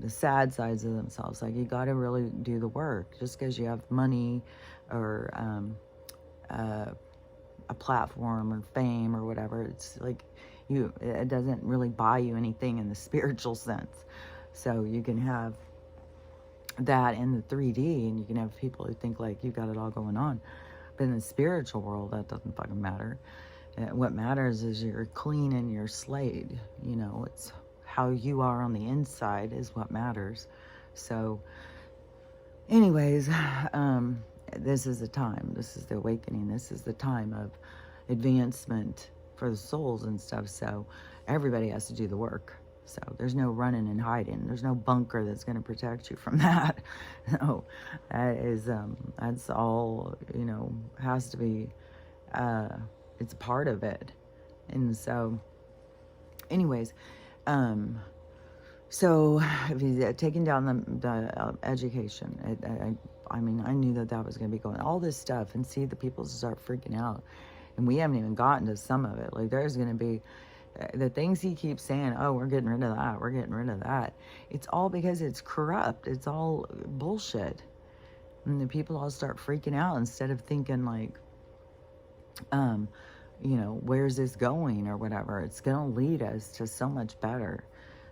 [SPEAKER 1] sad sides of themselves. Like, you got to really do the work. Just because you have money or a platform or fame or whatever, it's like it doesn't really buy you anything in the spiritual sense. So you can have that in the 3D, and you can have people who think like you got it all going on, but in the spiritual world, that doesn't fucking matter. What matters is you're clean and you're slayed. It's how you are on the inside is what matters. So anyways, this is the time. This is the awakening. This is the time of advancement for the souls and stuff. So everybody has to do the work. So there's no running and hiding. There's no bunker that's going to protect you from that. No, that is, that's all, has to be, it's a part of it. And so, anyways, so if you taking down the education, I knew that was going to be going, all this stuff, and see the people start freaking out. And we haven't even gotten to some of it. Like, there's going to be, the things he keeps saying, oh, we're getting rid of that, we're getting rid of that. It's all because it's corrupt. It's all bullshit. And the people all start freaking out instead of thinking like, where's this going or whatever. It's going to lead us to so much better.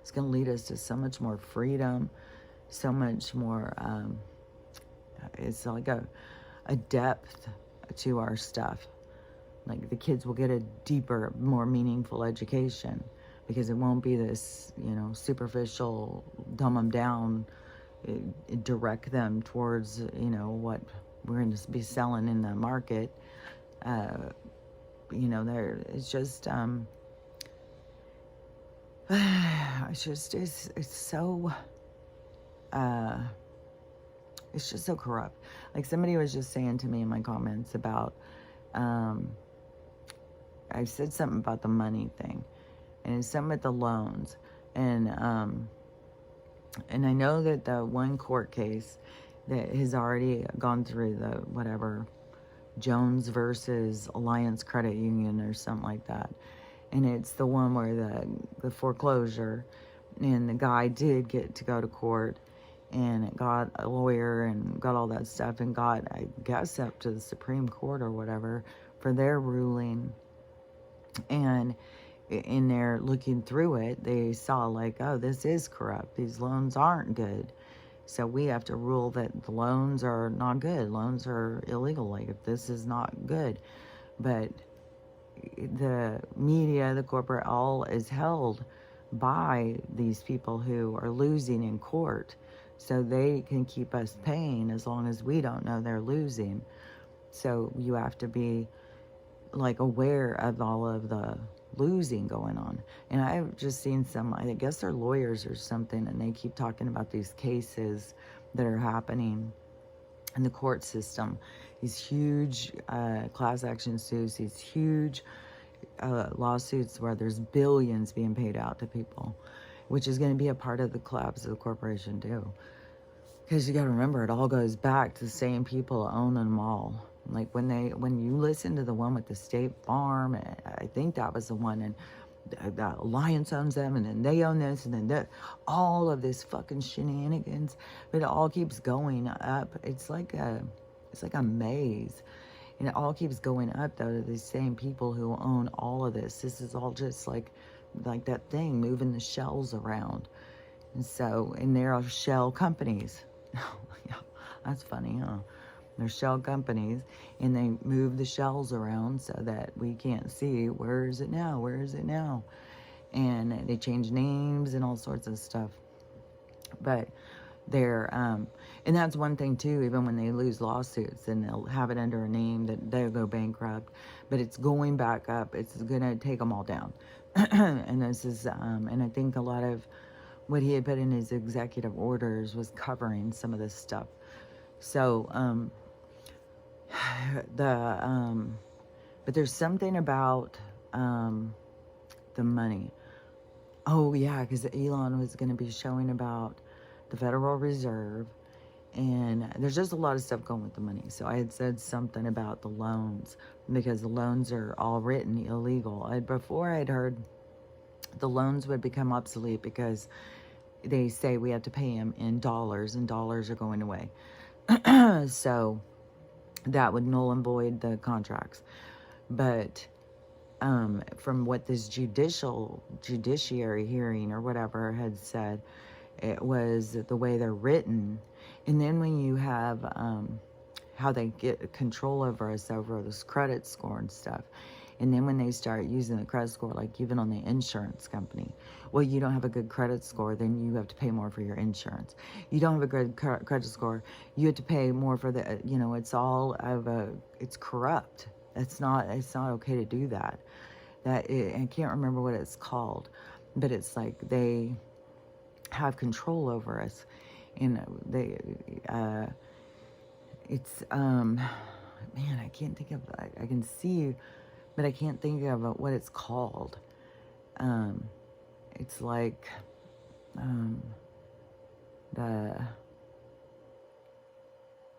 [SPEAKER 1] It's going to lead us to so much more freedom, so much more, it's like a depth to our stuff. Like, the kids will get a deeper, more meaningful education because it won't be this, superficial, dumb them down, direct them towards, what we're going to be selling in the market. It's just, it's so, it's just so corrupt. Like, somebody was just saying to me in my comments about, I said something about the money thing, and it's something with the loans, and I know that the one court case that has already gone through, the whatever, Jones versus Alliance Credit Union or something like that, and it's the one where the foreclosure, and the guy did get to go to court, and it got a lawyer and got all that stuff, and got, I guess, up to the Supreme Court or whatever for their ruling. And in there looking through it, they saw like, oh, this is corrupt. These loans aren't good. So we have to rule that the loans are not good. Loans are illegal. Like, if this is not good. But the media, the corporate, all is held by these people who are losing in court. So they can keep us paying as long as we don't know they're losing. So you have to be like aware of all of the losing going on. And I've just seen some, I guess they're lawyers or something, and they keep talking about these cases that are happening in the court system. These huge class action suits, these huge lawsuits where there's billions being paid out to people, which is going to be a part of the collapse of the corporation too. Because you got to remember, it all goes back to the same people owning them all. Like when you listen to the one with the State Farm, I think that was the one, and the Alliance owns them, and then they own this, and then that, all of this fucking shenanigans, but it all keeps going up. It's like a maze, and it all keeps going up though to these same people who own all of this. This is all just like that thing moving the shells around, and there are shell companies. Yeah, that's funny, huh? They're shell companies, and they move the shells around so that we can't see, where is it now? Where is it now? And they change names and all sorts of stuff. But they're, and that's one thing too, even when they lose lawsuits, and they'll have it under a name that they'll go bankrupt, but it's going back up. It's going to take them all down. And this is, and I think a lot of what he had put in his executive orders was covering some of this stuff. So, but there's something about, the money. Oh yeah, because Elon was going to be showing about the Federal Reserve, and there's just a lot of stuff going with the money. So I had said something about the loans, because the loans are all written illegal. Before I'd heard the loans would become obsolete because they say we have to pay them in dollars, and dollars are going away. So that would null and void the contracts. But from what this judiciary hearing or whatever had said, it was the way they're written. And then when you have how they get control over us over this credit score and stuff, and then when they start using the credit score, like even on the insurance company, well, you don't have a good credit score, then you have to pay more for your insurance. You don't have a good credit score, you have to pay more for the, it's corrupt. It's not okay to do that. I can't remember what it's called, but it's like they have control over us, and man, I can't think of, I can see, but I can't think of what it's called. It's like, the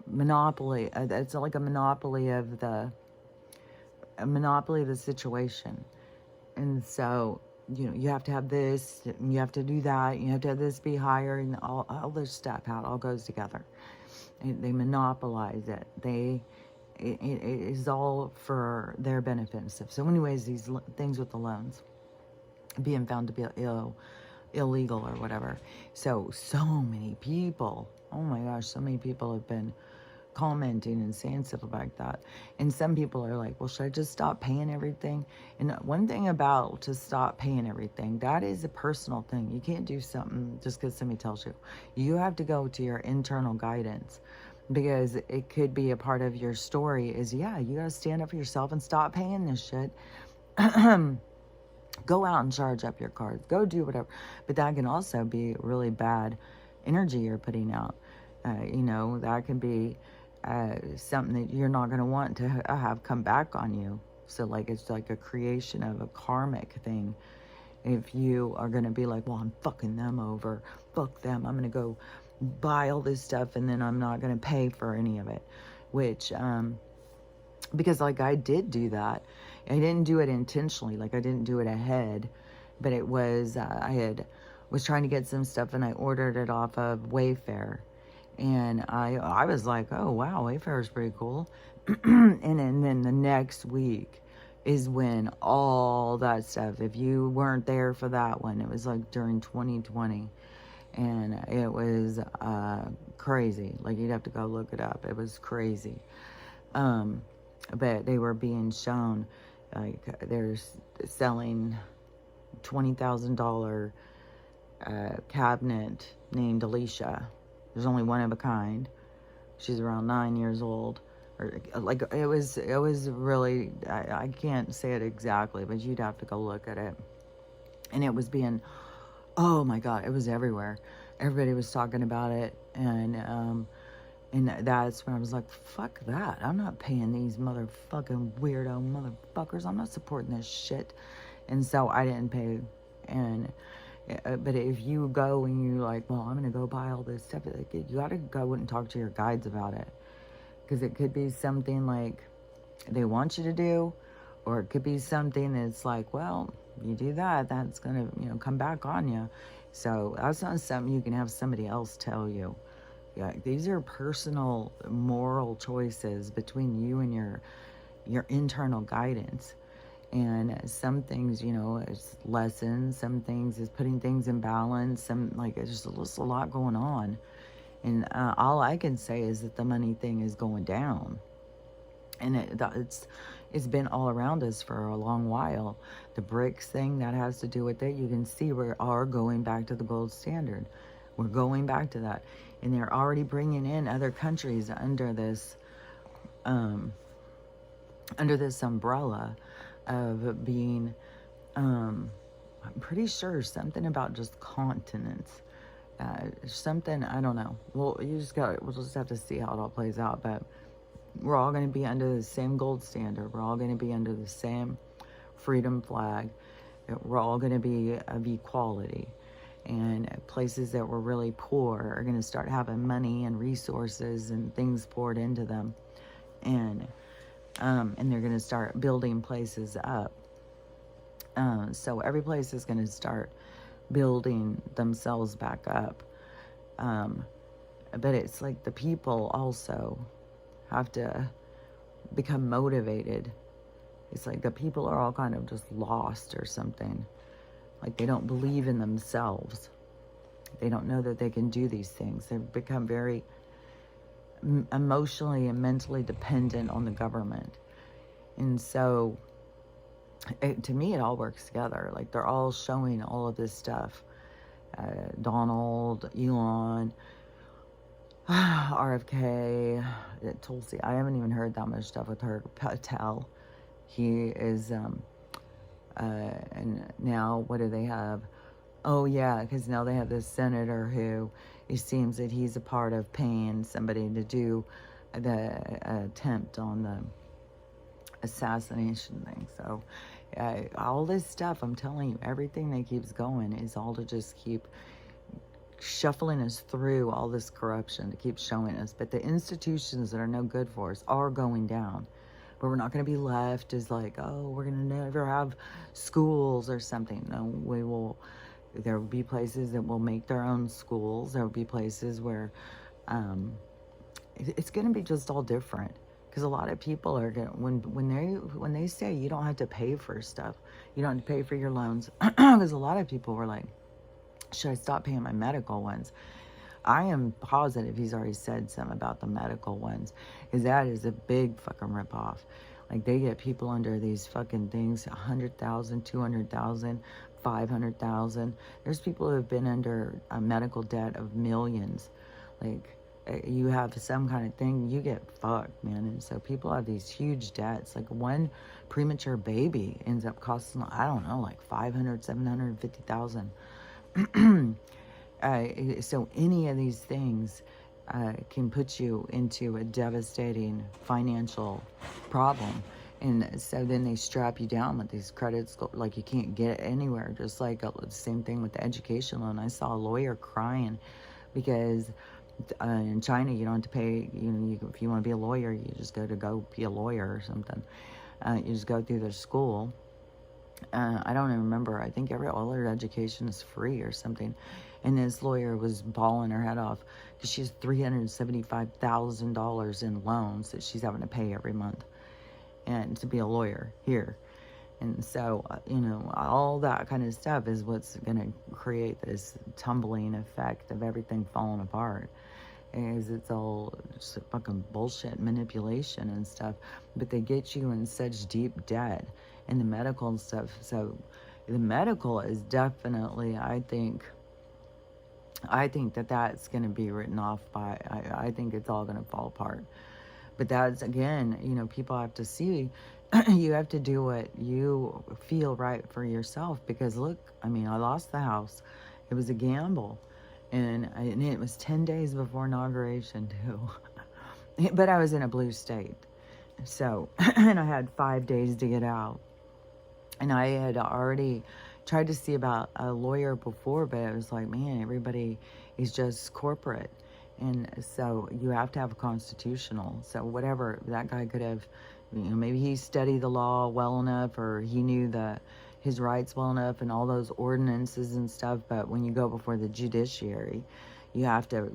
[SPEAKER 1] monopoly, it's like a monopoly of the situation. And so, you have to have this, and you have to do that, you have to have this be higher, and all this stuff, how it all goes together. They monopolize it. It is all for their benefit and stuff. So anyways, these things with the loans being found to be illegal or whatever. So many people, oh my gosh, so many people have been commenting and saying stuff like that. And some people are like, well, should I just stop paying everything? And one thing about to stop paying everything, that is a personal thing. You can't do something just because somebody tells you. You have to go to your internal guidance, because it could be a part of your story is, yeah, you got to stand up for yourself and stop paying this shit. Go out and charge up your cards. Go do whatever. But that can also be really bad energy you're putting out. That can be something that you're not going to want to have come back on you. So like, it's like a creation of a karmic thing. If you are going to be like, well, I'm fucking them over, fuck them, I'm going to go buy all this stuff, and then I'm not going to pay for any of it, which because like I did do that. I didn't do it intentionally, like I didn't do it ahead, but it was was trying to get some stuff, and I ordered it off of Wayfair. And I was like, oh, wow, Wayfair is pretty cool. And then the next week, is when all that stuff, if you weren't there for that one, it was like during 2020, and it was crazy. Like, you'd have to go look it up. It was crazy. But they were being shown, like, they're selling $20,000 cabinet named Alicia. There's only one of a kind. She's around 9 years old. Or, like, it was really, I can't say it exactly, but you'd have to go look at it. And it was being, oh my God, it was everywhere. Everybody was talking about it. And that's when I was like, fuck that. I'm not paying these motherfucking weirdo motherfuckers. I'm not supporting this shit. And so I didn't pay. And but if you go and you like, well, I'm going to go buy all this stuff, you got to go and talk to your guides about it. Because it could be something like they want you to do, or it could be something that's like, well, you do that, that's going to, come back on you. So that's not something you can have somebody else tell you. Yeah, these are personal moral choices between you and your internal guidance. And some things, it's lessons. Some things is putting things in balance. Some, like, it's just a lot going on. And all I can say is that the money thing is going down. And it's been all around us for a long while. The BRICS thing, that has to do with it. You can see we are going back to the gold standard. We're going back to that. And they're already bringing in other countries under this umbrella of being, I'm pretty sure something about just continents. Something, I don't know. We'll just have to see how it all plays out. But we're all going to be under the same gold standard. We're all going to be under the same freedom flag. We're all going to be of equality. And places that were really poor are going to start having money and resources and things poured into them. And they're going to start building places up. So every place is going to start building themselves back up. But it's like the people also have to become motivated. It's like the people are all kind of just lost or something. Like, they don't believe in themselves. They don't know that they can do these things. They've become very emotionally and mentally dependent on the government. And so, to me, it all works together. Like, they're all showing all of this stuff. Donald, Elon, RFK, Tulsi. I haven't even heard that much stuff with her. Patel. He is... and now, what do they have? Oh, yeah, because now they have this senator who, it seems that he's a part of paying somebody to do the attempt on the assassination thing. So, all this stuff, I'm telling you, everything that keeps going is all to just keep shuffling us through all this corruption, to keep showing us. But the institutions that are no good for us are going down. But we're not going to be left as like, oh, we're going to never have schools or something. No, we will. There will be places that will make their own schools. There will be places where it's going to be just all different. Because a lot of people are going to, when they say you don't have to pay for stuff, you don't have to pay for your loans. Because a lot of people were like, should I stop paying my medical ones? I am positive he's already said something about the medical ones, because that is a big fucking ripoff. Like, they get people under these fucking things, 100,000, 200,000, 500,000. There's people who have been under a medical debt of millions. Like, you have some kind of thing, you get fucked, man. And so people have these huge debts. Like, one premature baby ends up costing, I don't know, like 500, 750,000. So any of these things can put you into a devastating financial problem. And so then they strap you down with these credits, like you can't get anywhere. Just like the same thing with the education loan. I saw a lawyer crying because in China you don't have to pay, if you want to be a lawyer, you just go be a lawyer or something. You just go through their school. I don't even remember. I think all their education is free or something. And this lawyer was bawling her head off because she has $375,000 in loans that she's having to pay every month, and to be a lawyer here. And so, all that kind of stuff is what's going to create this tumbling effect of everything falling apart. Is it's all just fucking bullshit manipulation and stuff. But they get you in such deep debt in the medical and stuff. So the medical is definitely, I think that that's going to be written off by, I think it's all going to fall apart. But that's, again, people have to see, you have to do what you feel right for yourself. Because look, I lost the house. It was a gamble. And it was 10 days before inauguration, too. But I was in a blue state. So, and I had 5 days to get out. And I had already tried to see about a lawyer before, but it was like, man, everybody is just corporate. And so you have to have a constitutional. So whatever, that guy could have, maybe he studied the law well enough, or he knew his rights well enough and all those ordinances and stuff. But when you go before the judiciary, you have to,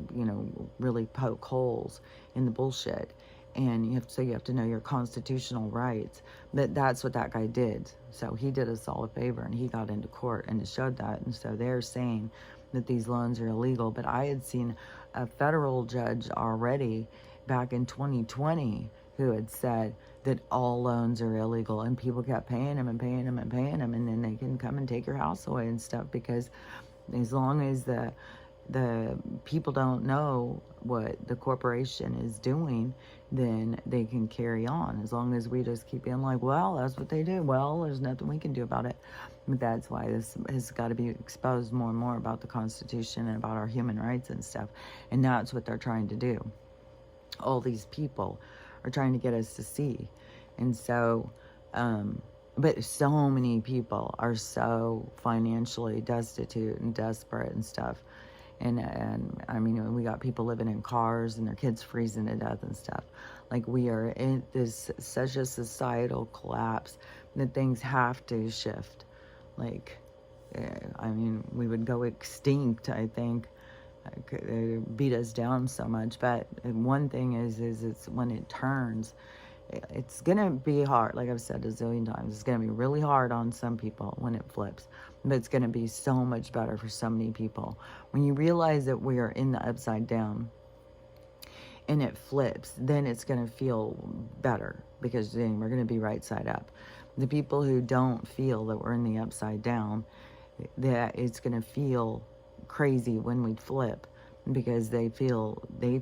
[SPEAKER 1] really poke holes in the bullshit. And you have to know your constitutional rights. But that's what that guy did. So he did us all a favor, and he got into court, and it showed that. And so they're saying that these loans are illegal. But I had seen a federal judge already back in 2020 who had said that all loans are illegal, and people kept paying them and paying them and paying them, and then they can come and take your house away and stuff. Because as long as the people don't know what the corporation is doing, then they can carry on. As long as we just keep being like, well, that's what they do. Well, there's nothing we can do about it. But that's why this has got to be exposed more and more about the Constitution and about our human rights and stuff. And that's what they're trying to do. All these people are trying to get us to see. And so, but so many people are so financially destitute and desperate and stuff. And we got people living in cars and their kids freezing to death and stuff. Like, we are in such a societal collapse that things have to shift. Like, we would go extinct, I think. It beat us down so much. But one thing is it's when it turns, it's going to be hard. Like I've said a zillion times, it's going to be really hard on some people when it flips. But it's going to be so much better for so many people. When you realize that we are in the upside down and it flips, then it's going to feel better, because then we're going to be right side up. The people who don't feel that we're in the upside down, that it's going to feel crazy when we flip, because they feel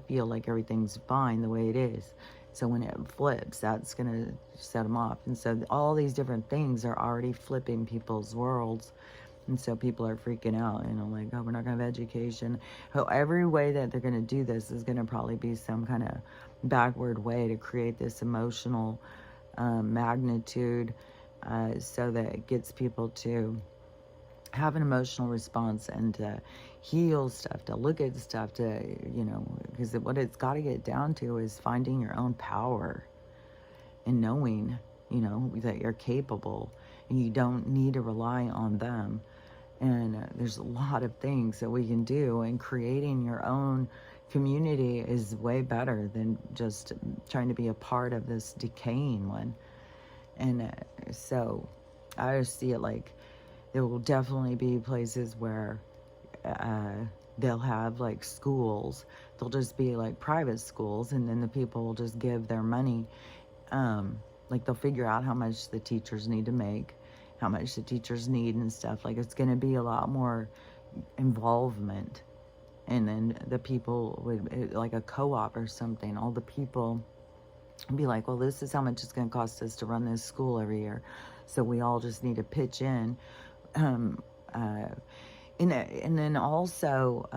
[SPEAKER 1] like everything's fine the way it is. So when it flips, that's going to set them off. And so all these different things are already flipping people's worlds. And so people are freaking out, like, oh, we're not going to have education. Every way that they're going to do this is going to probably be some kind of backward way to create this emotional magnitude, so that it gets people to have an emotional response and to heal stuff, to look at stuff, to, because what it's got to get down to is finding your own power and knowing, that you're capable and you don't need to rely on them. And there's a lot of things that we can do, and creating your own community is way better than just trying to be a part of this decaying one. And so I just see it like, there will definitely be places where they'll have like schools. They'll just be like private schools, and then the people will just give their money. Like, they'll figure out how much the teachers need to make, how much the teachers need and stuff. Like, it's going to be a lot more involvement. And then the people would, like a co-op or something, all the people be like, well, this is how much it's going to cost us to run this school every year. So we all just need to pitch in. And then also,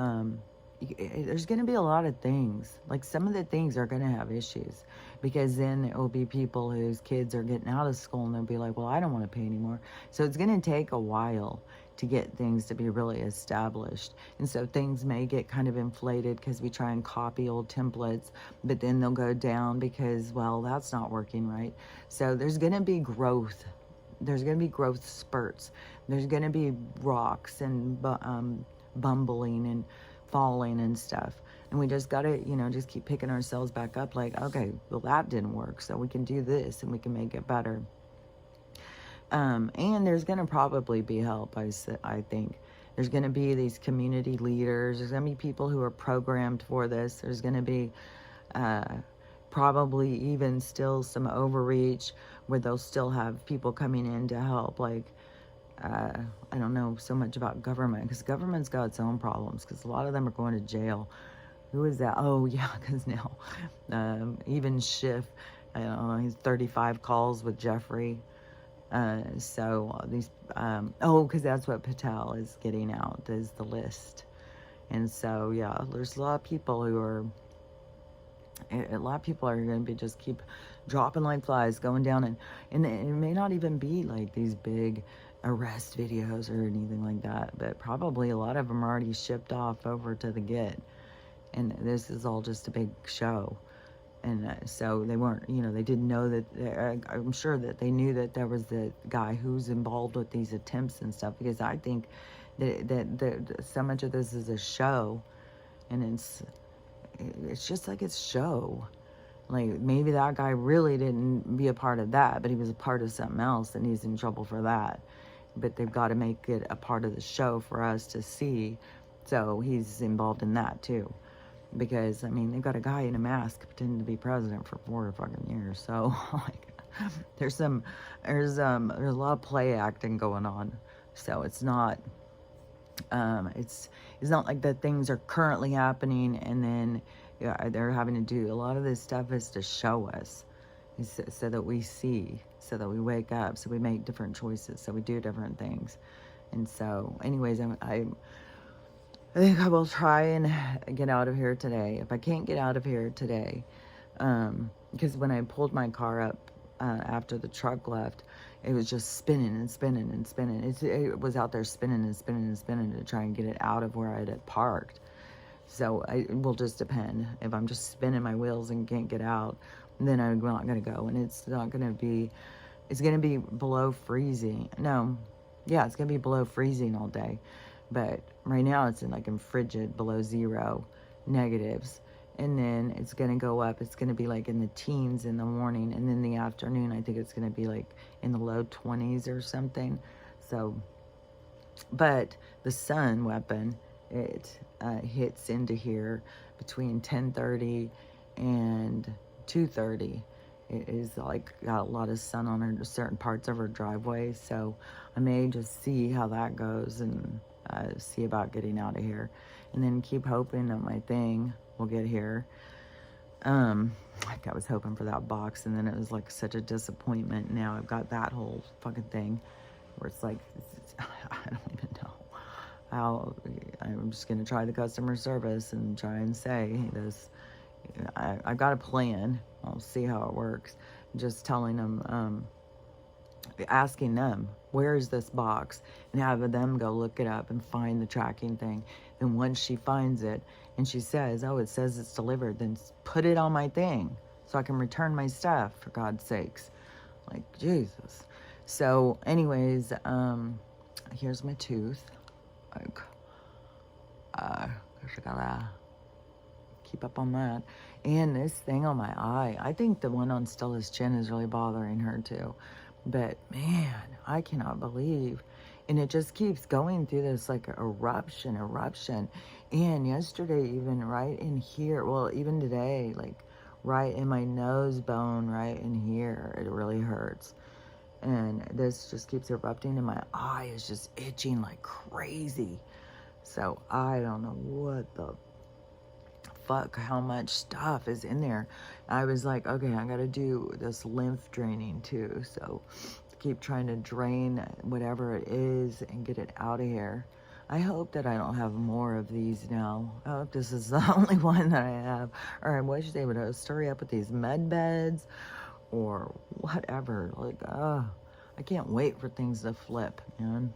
[SPEAKER 1] there's going to be a lot of things. Like, some of the things are going to have issues, because then it will be people whose kids are getting out of school, and they'll be like, well, I don't want to pay anymore. So it's going to take a while to get things to be really established. And so things may get kind of inflated because we try and copy old templates, but then they'll go down because, well, that's not working right. So there's going to be growth. There's going to be growth spurts. There's going to be rocks and bumbling and falling and stuff. And we just got to, just keep picking ourselves back up, like, okay, well, that didn't work, so we can do this and we can make it better. And there's going to probably be help, I think. There's going to be these community leaders. There's going to be people who are programmed for this. There's going to be uh, probably even still some overreach where they'll still have people coming in to help. Like, I don't know so much about government because government's got its own problems because a lot of them are going to jail. Who is that? Oh, yeah, because now even Schiff, I don't know, he's 35 calls with Jeffrey. So these, because that's what Patel is getting out, is the list. And so, yeah, there's a lot of people who are, a lot of people are going to be just keep dropping like flies, going down, and it may not even be like these big arrest videos or anything like that, but probably a lot of them are already shipped off over to the Get. And this is all just a big show. And so they weren't, they didn't know that, I'm sure that they knew that there was the guy who's involved with these attempts and stuff, because I think that so much of this is a show, and it's just like it's show. Like, maybe that guy really didn't be a part of that, but he was a part of something else, and he's in trouble for that. But they've got to make it a part of the show for us to see, so he's involved in that too. Because, I mean, they've got a guy in a mask pretending to be president for 4 fucking years. So, like, there's a lot of play acting going on. So it's not, it's not like that things are currently happening and then they're having to do. A lot of this stuff is to show us, so that we see, so that we wake up, so we make different choices, so we do different things. And so, anyways, I think I will try and get out of here today. If I can't get out of here today, because when I pulled my car up after the truck left, it was just spinning and spinning and spinning. It was out there spinning and spinning and spinning to try and get it out of where I had parked. So it will just depend. If I'm just spinning my wheels and can't get out, then I'm not going to go. And it's not going to be, it's going to be below freezing. No, yeah, it's going to be below freezing all day. But right now it's in frigid, below 0, negatives. And then it's going to go up. It's going to be like in the teens in the morning. And then the afternoon, I think it's going to be like in the low 20s or something. So, but the sun weapon, it hits into here between 10:30 and 2:30. It is like got a lot of sun on her, certain parts of her driveway. So I may just see how that goes and see about getting out of here, and then keep hoping that my thing will get here. Like I was hoping for that box, and then it was like such a disappointment. Now I've got that whole fucking thing where it's like, I don't even know how. I'm just gonna try the customer service and try and say this. I got a plan. I'll see how it works. Just telling them, asking them, where is this box, and having them go look it up and find the tracking thing. Then once she finds it and she says, oh, it says it's delivered, then put it on my thing so I can return my stuff, for God's sakes. Like, Jesus. So anyways, here's my tooth. Like, I gotta keep up on that. And this thing on my eye, I think the one on Stella's chin is really bothering her too. But man, I cannot believe. And it just keeps going through this like eruption. And yesterday, even right in here, well, even today, like right in my nose bone, right in here, it really hurts. And this just keeps erupting, and my eye is just itching like crazy. So I don't know what the fuck, how much stuff is in there. I was like, okay, I gotta do this lymph draining too. So keep trying to drain whatever it is and get it out of here. I hope that I don't have more of these now. I hope this is the only one that I have. Or I wish they would hurry up with these med beds or whatever. Like, I can't wait for things to flip, man.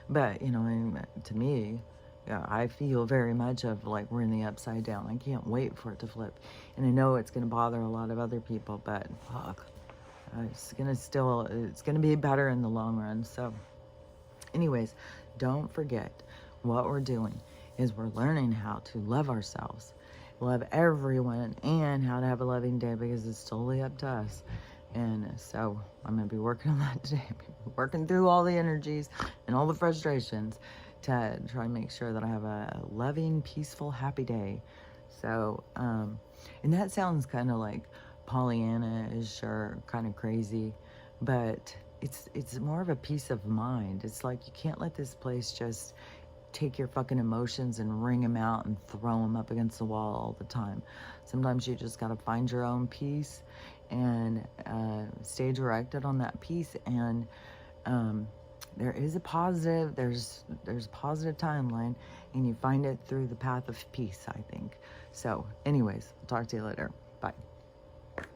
[SPEAKER 1] But, to me, yeah, I feel very much of like we're in the upside down. I can't wait for it to flip. And I know it's going to bother a lot of other people, but fuck. It's going to be better in the long run. So anyways, don't forget what we're doing is we're learning how to love ourselves, love everyone, and how to have a loving day, because it's totally up to us. And so I'm going to be working on that today. Working through all the energies and all the frustrations to try and make sure that I have a loving, peaceful, happy day. So, and that sounds kind of like Pollyanna-ish or kind of crazy, but it's more of a peace of mind. It's like you can't let this place just take your fucking emotions and wring them out and throw them up against the wall all the time. Sometimes you just got to find your own peace and stay directed on that peace. And there is a positive, there's a positive timeline, and you find it through the path of peace, I think. So anyways, I'll talk to you later. Bye.